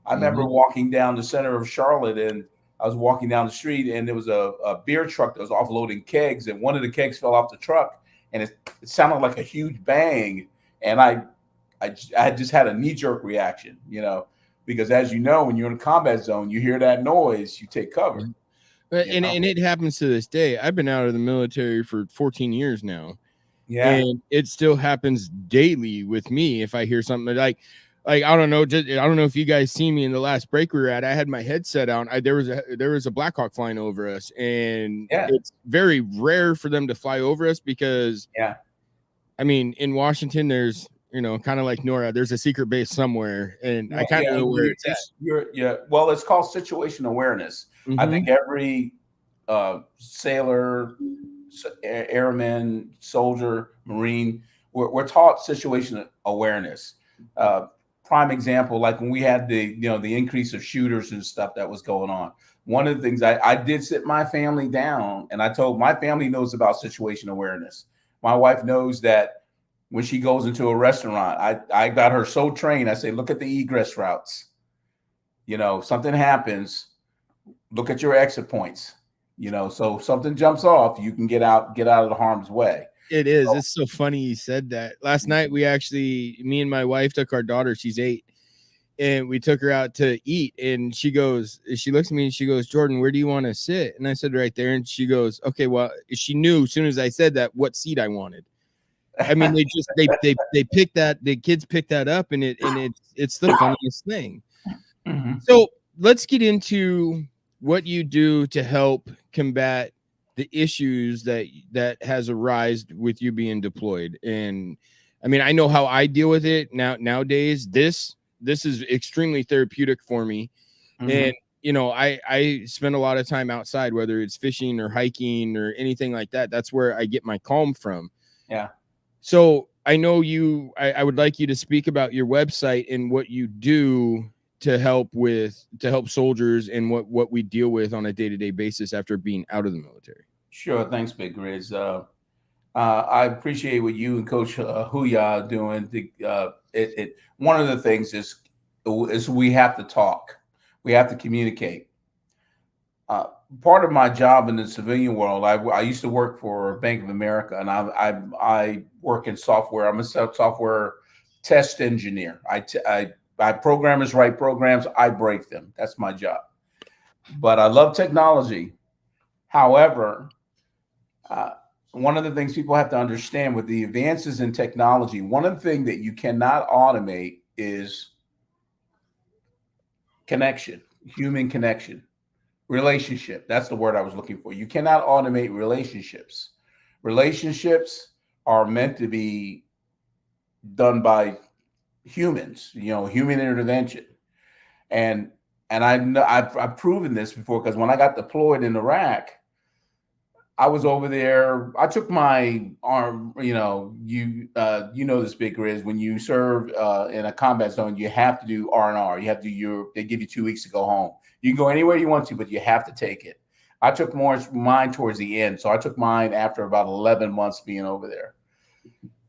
I remember walking down the center of Charlotte, and I was walking down the street, and there was a beer truck that was offloading kegs, and one of the kegs fell off the truck, and it sounded like a huge bang, and I just had a knee-jerk reaction, because as you know, when you're in a combat zone, you hear that noise, you take cover. And it happens to this day. I've been out of the military for 14 years now. Yeah. And it still happens daily with me. If I hear something like I don't know, I don't know if you guys see me in the last break we were at, I had my headset on. There was a Black Hawk flying over us, and it's very rare for them to fly over us because I mean, in Washington, there's kind of like Nora, there's a secret base somewhere, and I kind of know where it's at. Well, it's called situation awareness. Mm-hmm. I think every sailor, airman, soldier, Marine, we're taught situation awareness. Prime example, like when we had the increase of shooters and stuff that was going on. One of the things I did sit my family down, and I told my family knows about situation awareness. My wife knows that. When she goes into a restaurant, I got her so trained. I say, look at the egress routes. Something happens, look at your exit points. So something jumps off, you can get out of the harm's way. It is. So, it's so funny you said that. Last night, me and my wife took our daughter, she's 8, and we took her out to eat. And she looks at me and she goes, "Jordan, where do you want to sit?" And I said, "Right there." And she goes, "Okay." Well, she knew as soon as I said that what seat I wanted. I mean, they picked that, the kids picked that up, and it's the funniest thing. Mm-hmm. So let's get into what you do to help combat the issues that has arisen with you being deployed. And I mean, I know how I deal with it nowadays. This is extremely therapeutic for me. Mm-hmm. And I spend a lot of time outside, whether it's fishing or hiking or anything like that. That's where I get my calm from. Yeah. So I know I would like you to speak about your website and what you do to help soldiers and what we deal with on a day-to-day basis after being out of the military. Sure. Thanks, Big Grizz. I appreciate what you and Coach Huya are doing. One of the things is we have to talk. We have to communicate. Part of my job in the civilian world, I used to work for Bank of America, and I work in software. I'm a software test engineer. I programmers write programs. I break them. That's my job. But I love technology. However, one of the things people have to understand with the advances in technology, one of the things that you cannot automate is connection, human connection, relationship. That's the word I was looking for. You cannot automate relationships. Relationships are meant to be done by humans, human intervention. And I've proven this before, because when I got deployed in Iraq, I was over there. I took my arm. You know this, Big Grizz. When you serve in a combat zone, you have to do R&R. You have to They give you 2 weeks to go home. You can go anywhere you want to, but you have to take it. I took mine towards the end, so I took mine after about 11 months being over there.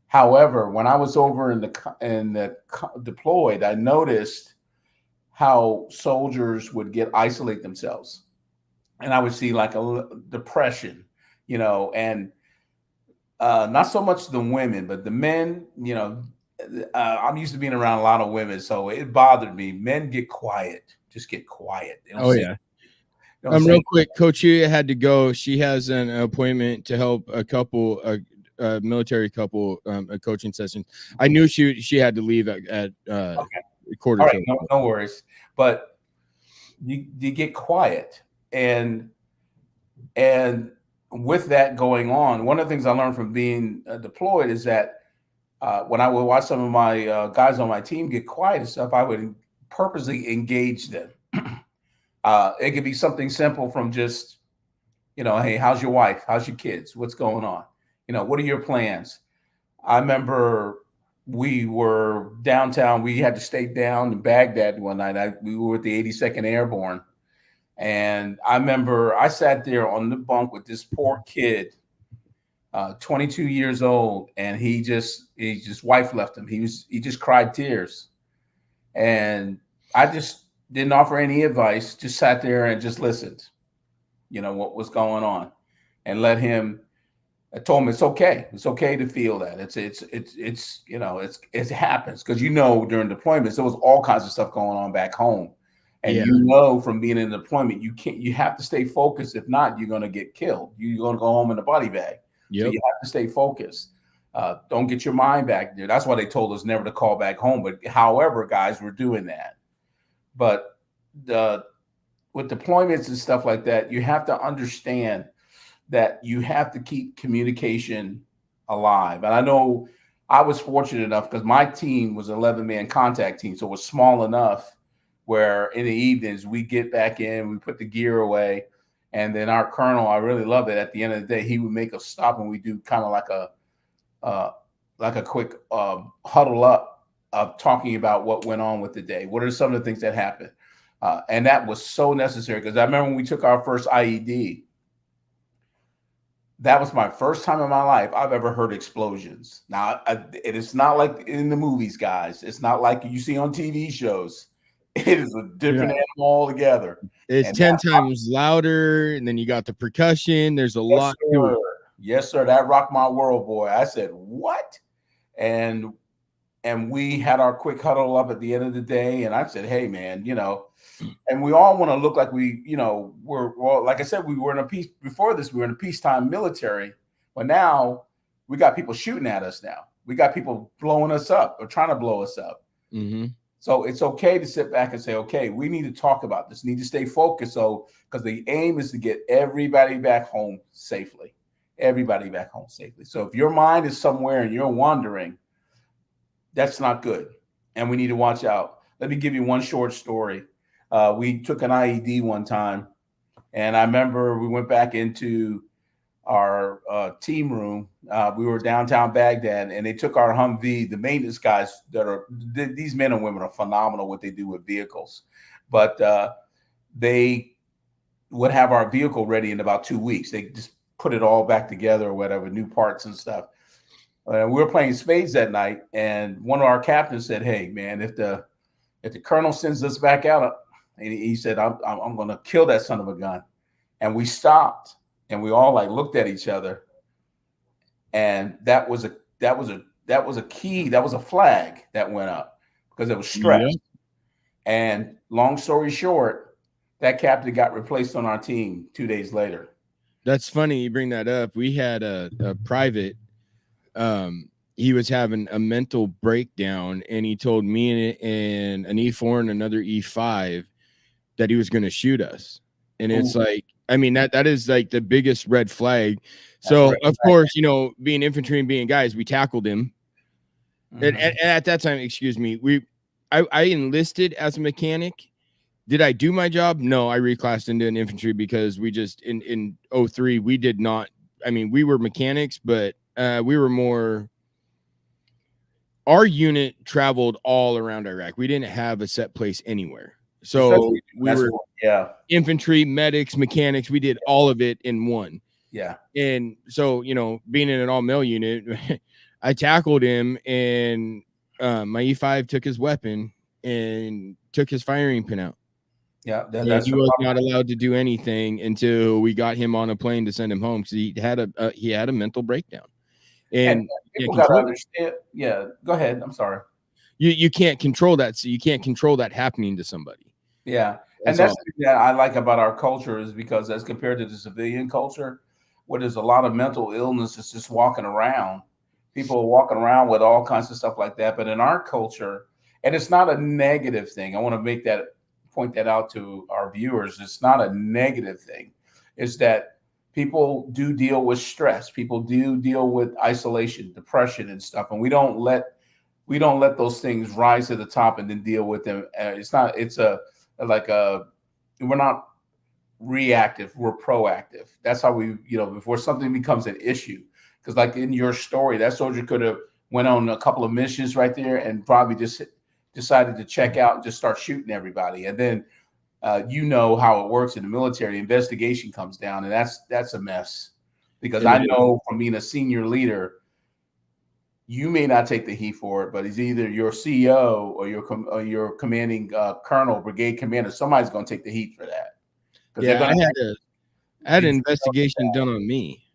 However, when I was over in the deployed, I noticed how soldiers would isolate themselves, and I would see like a depression. And not so much the women, but the men, I'm used to being around a lot of women, so it bothered me. Men get quiet, just get quiet. Yeah. Real quick, Coach Huya had to go. She has an appointment to help a couple, a military couple, a coaching session. I knew she had to leave at quarter. All right, no worries. But you get quiet, and with that going on, one of the things I learned from being deployed is that when I would watch some of my guys on my team get quiet and stuff, I would purposely engage them. It could be something simple from just, hey, how's your wife? How's your kids? What's going on? What are your plans? I remember we were downtown. We had to stay down in Baghdad one night. We were with the 82nd Airborne. And I remember I sat there on the bunk with this poor kid, 22 years old, and his wife left him. He just cried tears. And I just didn't offer any advice, just sat there and just listened, what was going on, and let him. I told him it's okay. It's okay to feel that. It happens, because during deployments there was all kinds of stuff going on back home. And from being in deployment, you have to stay focused. If not, you're going to get killed. You're going to go home in a body bag. Yep. So you have to stay focused. Don't get your mind back there. That's why they told us never to call back home. But however, guys, we're doing that. But with deployments and stuff like that, you have to understand that you have to keep communication alive. And I know I was fortunate enough, because my team was an 11-man contact team. So it was small enough where in the evenings we get back in, we put the gear away, and then our colonel, I really love it. At the end of the day, he would make us stop, and we do kind of like a quick huddle up of talking about what went on with the day. What are some of the things that happened? And that was so necessary, because I remember when we took our first IED, that was my first time in my life I've ever heard explosions. Now, it is not like in the movies, guys. It's not like you see on TV shows. It is a different animal altogether. It's 10 times louder, and then you got the percussion. There's a lot to it. Yes, sir. That rocked my world, boy. I said, what? And we had our quick huddle up at the end of the day, and I said, hey, man, and we all want to look like like I said, we were in a peace before this. We were in a peacetime military, but now we got people shooting at us. Now we got people blowing us up or trying to blow us up. Mm-hmm. So it's okay to sit back and say, okay, we need to talk about this, need to stay focused. So, because the aim is to get everybody back home safely, So if your mind is somewhere and you're wandering, that's not good. And we need to watch out. Let me give you one short story. We took an IED one time, and I remember we went back into our team room. We were downtown Baghdad, and they took our Humvee. The maintenance guys these men and women are phenomenal what they do with vehicles, but they would have our vehicle ready in about 2 weeks. They just put it all back together or whatever, new parts and stuff. We were playing spades that night, and one of our captains said, "Hey, man, if the colonel sends us back out," and he said, "I'm going to kill that son of a gun." And we stopped, and we all like looked at each other, and that was a key, that was a flag that went up because it was stress. Yeah. And long story short, that captain got replaced on our team 2 days later. That's funny you bring that up. We had a private. He was having a mental breakdown, and he told me and an E4 and another E5 that he was going to shoot us. And it's like, I mean, that is like the biggest red flag. So right. Of course, you know, being infantry and being guys, we tackled him. And at that time, excuse me, I enlisted as a mechanic. Did I do my job? No, I reclassed into an infantry because we just in 03, we did not. I mean, we were mechanics, but we were more. Our unit traveled all around Iraq. We didn't have a set place anywhere. So we were infantry, medics, mechanics. We did all of it in one. Yeah. And so, you know, being in an all male unit, I tackled him, and my E5 took his weapon and took his firing pin out. Yeah, that's he was not allowed to do anything until we got him on a plane to send him home because he had a mental breakdown. And people got to understand. Yeah, go ahead. I'm sorry. You can't control that, so you can't control that happening to somebody. Yeah, and that's the thing that I like about our culture is because as compared to the civilian culture, where there's a lot of mental illness, it's just walking around. People are walking around with all kinds of stuff like that. But in our culture, and it's not a negative thing. I want to point that out to our viewers. It's not a negative thing. It's that people do deal with stress. People do deal with isolation, depression, and stuff. And we don't let those things rise to the top and then deal with them. We're not reactive. We're proactive. That's how we, before something becomes an issue. Because like in your story, that soldier could have went on a couple of missions right there and probably just decided to check out and just start shooting everybody. And then you know how it works in the military. Investigation comes down, and that's a mess. Because I know from being a senior leader, you may not take the heat for it, but it's either your CEO or your commanding colonel, brigade commander. Somebody's going to take the heat for that. Yeah, I had an investigation done on me.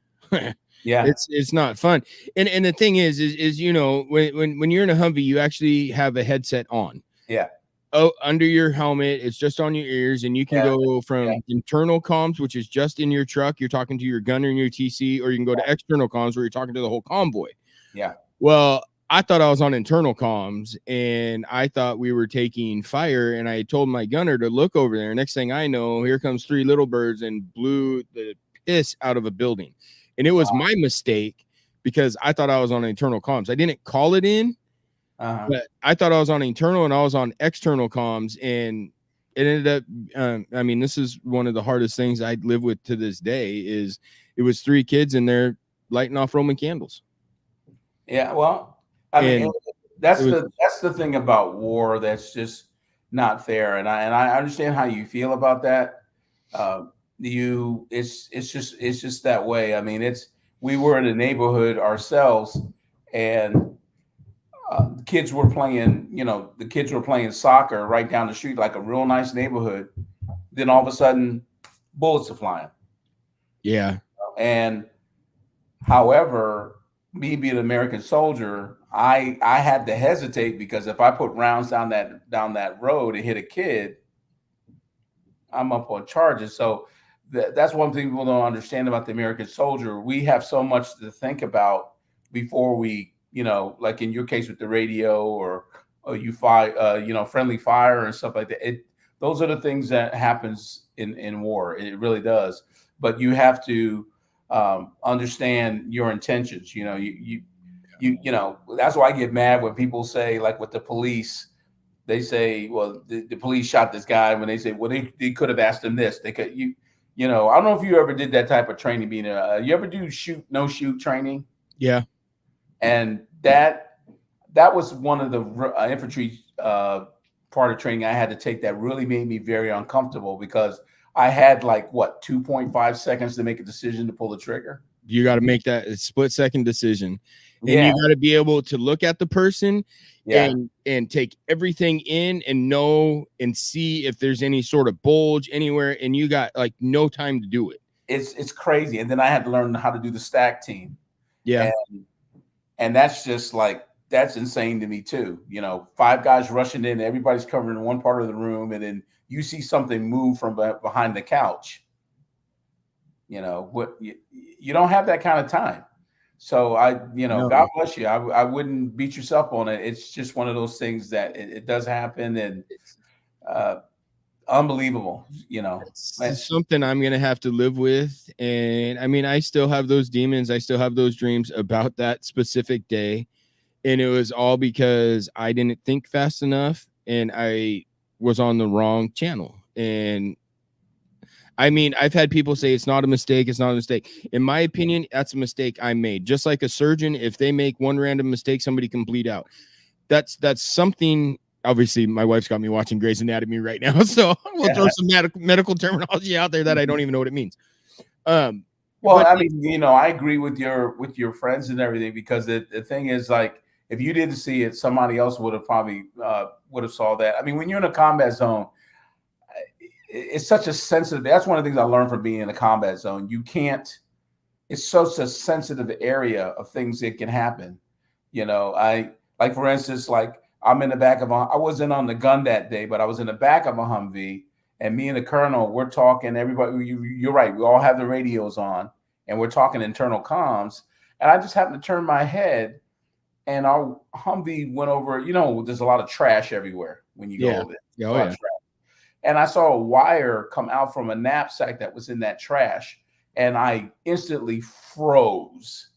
Yeah, it's not fun. And the thing is when you're in a Humvee, you actually have a headset on. Yeah. Oh, under your helmet, it's just on your ears, and you can go from internal comms, which is just in your truck. You're talking to your gunner and your TC, or you can go to external comms where you're talking to the whole convoy. Yeah. Well, I thought I was on internal comms, and I thought we were taking fire, and I told my gunner to look over there. Next thing I know, here comes 3 little birds and blew the piss out of a building. And it was my mistake because I thought I was on internal comms. I didn't call it in, but I thought I was on internal and I was on external comms. And it ended up, this is one of the hardest things I live with to this day is it was 3 kids and they're lighting off Roman candles. Yeah, well, that's the thing about war that's just not fair. And I understand how you feel about that. It's just that way. I mean, we were in a neighborhood ourselves, and the kids were playing soccer right down the street, like a real nice neighborhood. Then all of a sudden, bullets are flying. Yeah. And however, me being an American soldier, I had to hesitate because if I put rounds down that road and hit a kid, I'm up on charges. So that's one thing people don't understand about the American soldier. We have so much to think about before we, like in your case with the radio or you fire, friendly fire and stuff like that. Those are the things that happens in war. It really does. But you have to understand your intentions. That's why I get mad when people say, like with the police, they say, well, the police shot this guy when they say, well, they could have asked him this. They could, I don't know if you ever did that type of training. You ever do no shoot training? Yeah. And that was one of the infantry part of training I had to take that really made me very uncomfortable because I had like what 2.5 seconds to make a decision to pull the trigger. You got to make that split-second decision, and Yeah. you got to be able to look at the person Yeah. and take everything in and know and see if there's any sort of bulge anywhere, and you got like no time to do it. It's crazy. And then I had to learn how to do the stack team. Yeah. And that's just like, that's insane to me too. You know, 5 guys rushing in, everybody's covering one part of the room, and then you see something move from behind the couch. You know, what you don't have that kind of time. So No. God bless you. I wouldn't beat yourself on it. It's just one of those things that it does happen, and unbelievable. You know, it's something I'm gonna have to live with. And I mean, I still have those demons. I still have those dreams about that specific day, and it was all because I didn't think fast enough, and I was on the wrong channel. And I mean, I've had people say it's not a mistake. It's not a mistake. In my opinion, that's a mistake I made. Just like a surgeon, if they make one random mistake, somebody can bleed out. That's something. Obviously, my wife's got me watching Grey's Anatomy right now, so we'll throw some medical terminology out there that I don't even know what it means. Well, I mean, you know, I agree with your friends and everything, because the thing is, like, if you didn't see it, somebody else would have probably would have saw that. I mean, when you're in a combat zone, it's such a sensitive. That's one of the things I learned from being in a combat zone. You can't. It's such a sensitive area of things that can happen. You know, like for instance, like I'm in the back of I wasn't on the gun that day, but I was in the back of a Humvee, and me and the colonel, we're talking. Everybody, you're right. We all have the radios on, and we're talking internal comms. And I just happened to turn my head, and our Humvee went over. You know, there's a lot of trash everywhere when you go over it. Yeah. And I saw a wire come out from a knapsack that was in that trash, and I instantly froze.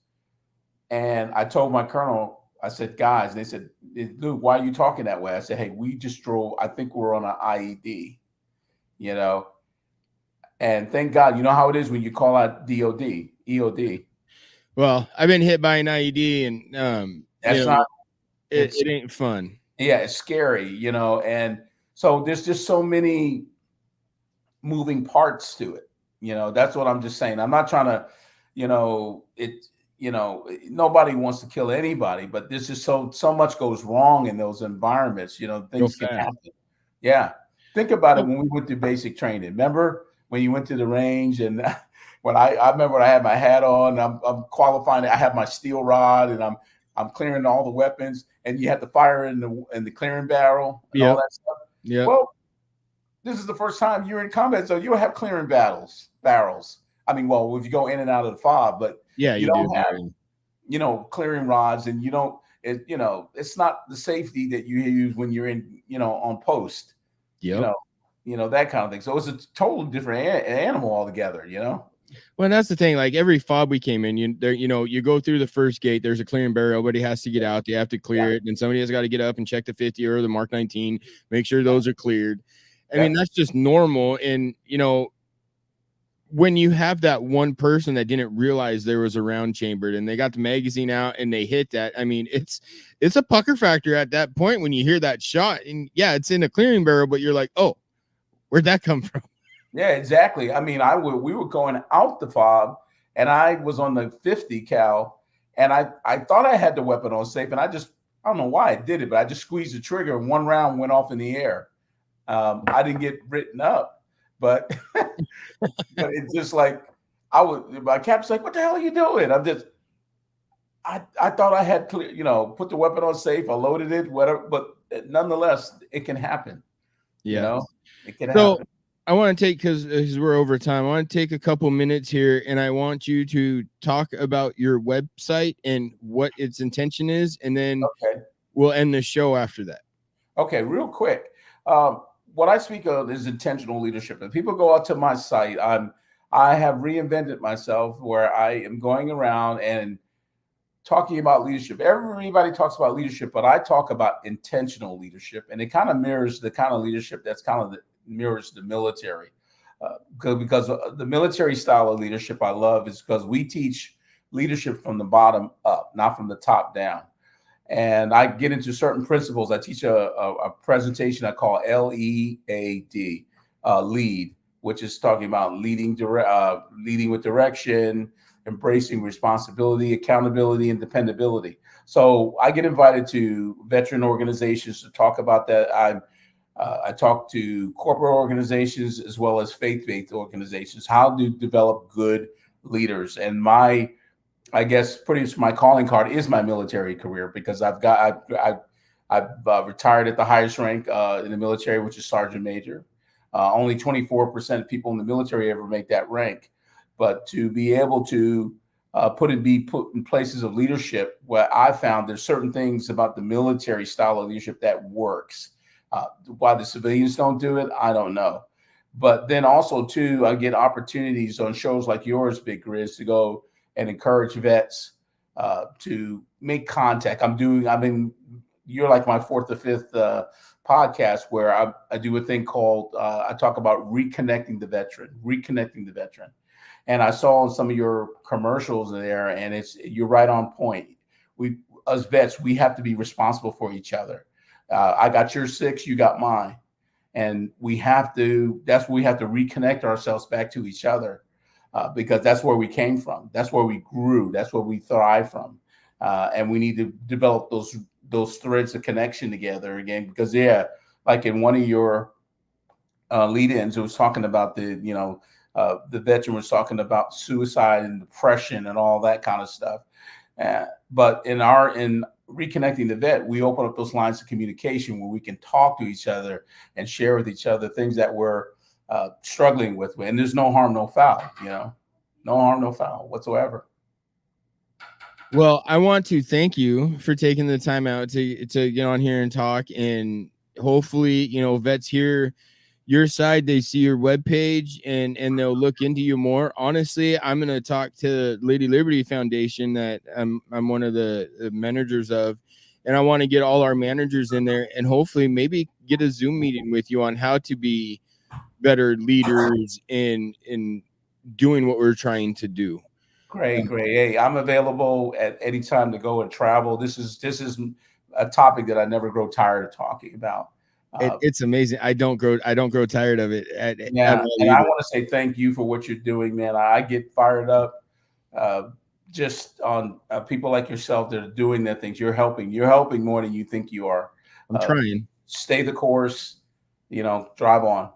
And I told my colonel, I said, guys, they said, Luke, why are you talking that way? I said, hey, we just drove, I think we're on an IED, you know, and thank God, you know how it is when you call out EOD. Well, I've been hit by an IED, and that's not, it ain't fun. Yeah, it's scary, you know, and so there's just so many moving parts to it. You know, that's what I'm just saying. I'm not trying to, nobody wants to kill anybody, but there's just so much goes wrong in those environments. You know, things can happen. Yeah. Think about it when we went through basic training. Remember when you went to the range, and when I remember when I had my hat on, I'm qualifying. I have my steel rod, and I'm clearing all the weapons, and you have to fire in the clearing barrel and all that stuff. Yeah. Well, this is the first time you're in combat, so you'll have clearing barrels. I mean, well, if you go in and out of the fob, but yeah, you don't have, clearing rods, and you don't. It's not the safety that you use when you're in, on post. Yeah. That kind of thing. So it's a totally different animal altogether. Well, that's the thing. Like every fob we came in, you go through the first gate. There's a clearing barrier. Everybody has to get out. They have to clear it, and somebody has got to get up and check the 50 or the Mark 19, make sure those are cleared. I mean, that's just normal. And when you have that one person that didn't realize there was a round chambered, and they got the magazine out and they hit that, I mean, it's a pucker factor at that point when you hear that shot. And yeah, it's in a clearing barrel, but you're like, oh, where'd that come from? Yeah, exactly. I mean, we were going out the fob, and I was on the 50 cal, and I thought I had the weapon on safe, and I don't know why I did it, but I just squeezed the trigger, and one round went off in the air. I didn't get written up, but but it's just like my captain's like, what the hell are you doing? I thought I had clear, put the weapon on safe, I loaded it, whatever, but nonetheless, it can happen. Yeah. It can happen. I want to take, because we're over time, I want to take a couple minutes here, and I want you to talk about your website and what its intention is, and then we'll end the show after that. Okay, real quick. What I speak of is intentional leadership. If people go out to my site, I have reinvented myself, where I am going around and talking about leadership. Everybody talks about leadership, but I talk about intentional leadership, and it kind of mirrors the kind of leadership that's mirrors the military, because the military style of leadership I love is because we teach leadership from the bottom up, not from the top down. And I get into certain principles. I teach a presentation I call LEAD, lead, which is talking about leading with direction, embracing responsibility, accountability, and dependability. So I get invited to veteran organizations to talk about that. I talk to corporate organizations as well as faith-based organizations, how to develop good leaders. And I guess pretty much my calling card is my military career, because I've retired at the highest rank in the military, which is Sergeant Major. Only 24% of people in the military ever make that rank. But to be able to be put in places of leadership, where I found there's certain things about the military style of leadership that works. Why the civilians don't do it, I don't know. But then also too, I get opportunities on shows like yours, Big Grizz, to go and encourage vets to make contact. You're like my fourth or fifth podcast where I do a thing called, I talk about reconnecting the veteran. And I saw some of your commercials there, and you're right on point. As vets, we have to be responsible for each other. I got your 6, you got mine. And we have to reconnect ourselves back to each other, because that's where we came from. That's where we grew. That's where we thrived from. And we need to develop those threads of connection together again, because like in one of your lead-ins, it was talking about the veteran was talking about suicide and depression and all that kind of stuff. But in reconnecting the vet, we open up those lines of communication where we can talk to each other and share with each other things that we're struggling with. And there's no harm, no foul, no harm, no foul whatsoever. Well, I want to thank you for taking the time out to get on here and talk, and hopefully, vets hear your side, they see your webpage and they'll look into you more. Honestly, I'm going to talk to Lady Liberty Foundation that I'm one of the managers of, and I want to get all our managers in there and hopefully maybe get a Zoom meeting with you on how to be better leaders in doing what we're trying to do. Great. Hey, I'm available at any time to go and travel. This is a topic that I never grow tired of talking about. It's amazing. I don't grow tired of it. And I want to say thank you for what you're doing, man. I get fired up just on people like yourself that are doing their things. You're helping more than you think you are. I'm trying. Stay the course, drive on.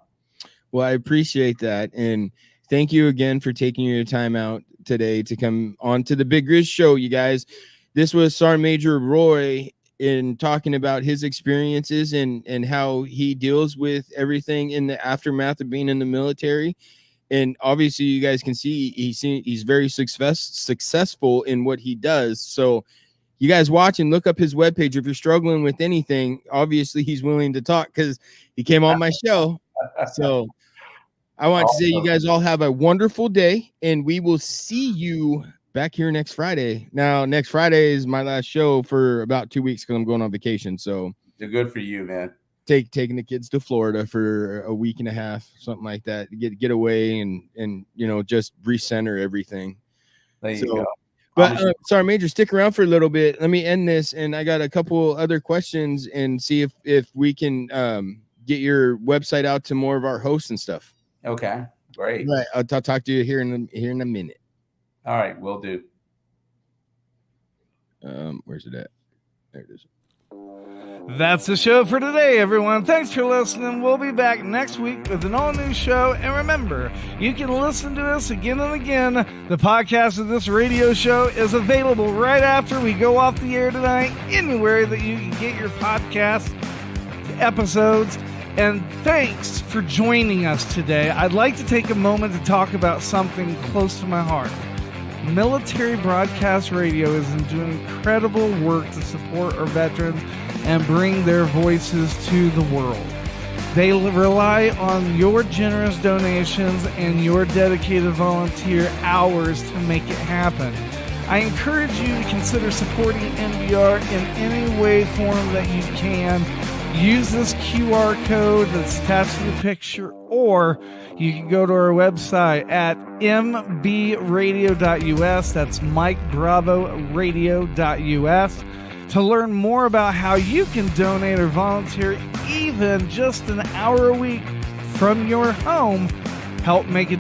Well, I appreciate that. And thank you again for taking your time out today to come on to the Big Grizz Show, you guys. This was Sergeant Major Roy in talking about his experiences and how he deals with everything in the aftermath of being in the military. And obviously you guys can see he's very successful in what he does. So you guys watch and look up his webpage. If you're struggling with anything, obviously he's willing to talk because he came on my show. So I want to say you guys all have a wonderful day, and we will see you back here next Friday. Now, next Friday is my last show for about 2 weeks because I'm going on vacation. So they're good for you, man. Taking the kids to Florida for a week and a half, something like that. Get away and just recenter everything. There you go. But sorry, Major, stick around for a little bit. Let me end this, and I got a couple other questions and see if we can get your website out to more of our hosts and stuff. Okay, great. Right, I'll talk to you here in a minute. All right, will do. Where's it at? There it is. That's the show for today, everyone. Thanks for listening. We'll be back next week with an all-new show. And remember, you can listen to us again and again. The podcast of this radio show is available right after we go off the air tonight, anywhere that you can get your podcast episodes. And thanks for joining us today. I'd like to take a moment to talk about something close to my heart. Military Broadcast Radio is doing incredible work to support our veterans and bring their voices to the world. They rely on your generous donations and your dedicated volunteer hours to make it happen. I encourage you to consider supporting NBR in any way, form that you can. Use this QR code that's attached to the picture, or you can go to our website at mbradio.us. That's Mike Bravo Radio.us to learn more about how you can donate or volunteer even just an hour a week from your home help make a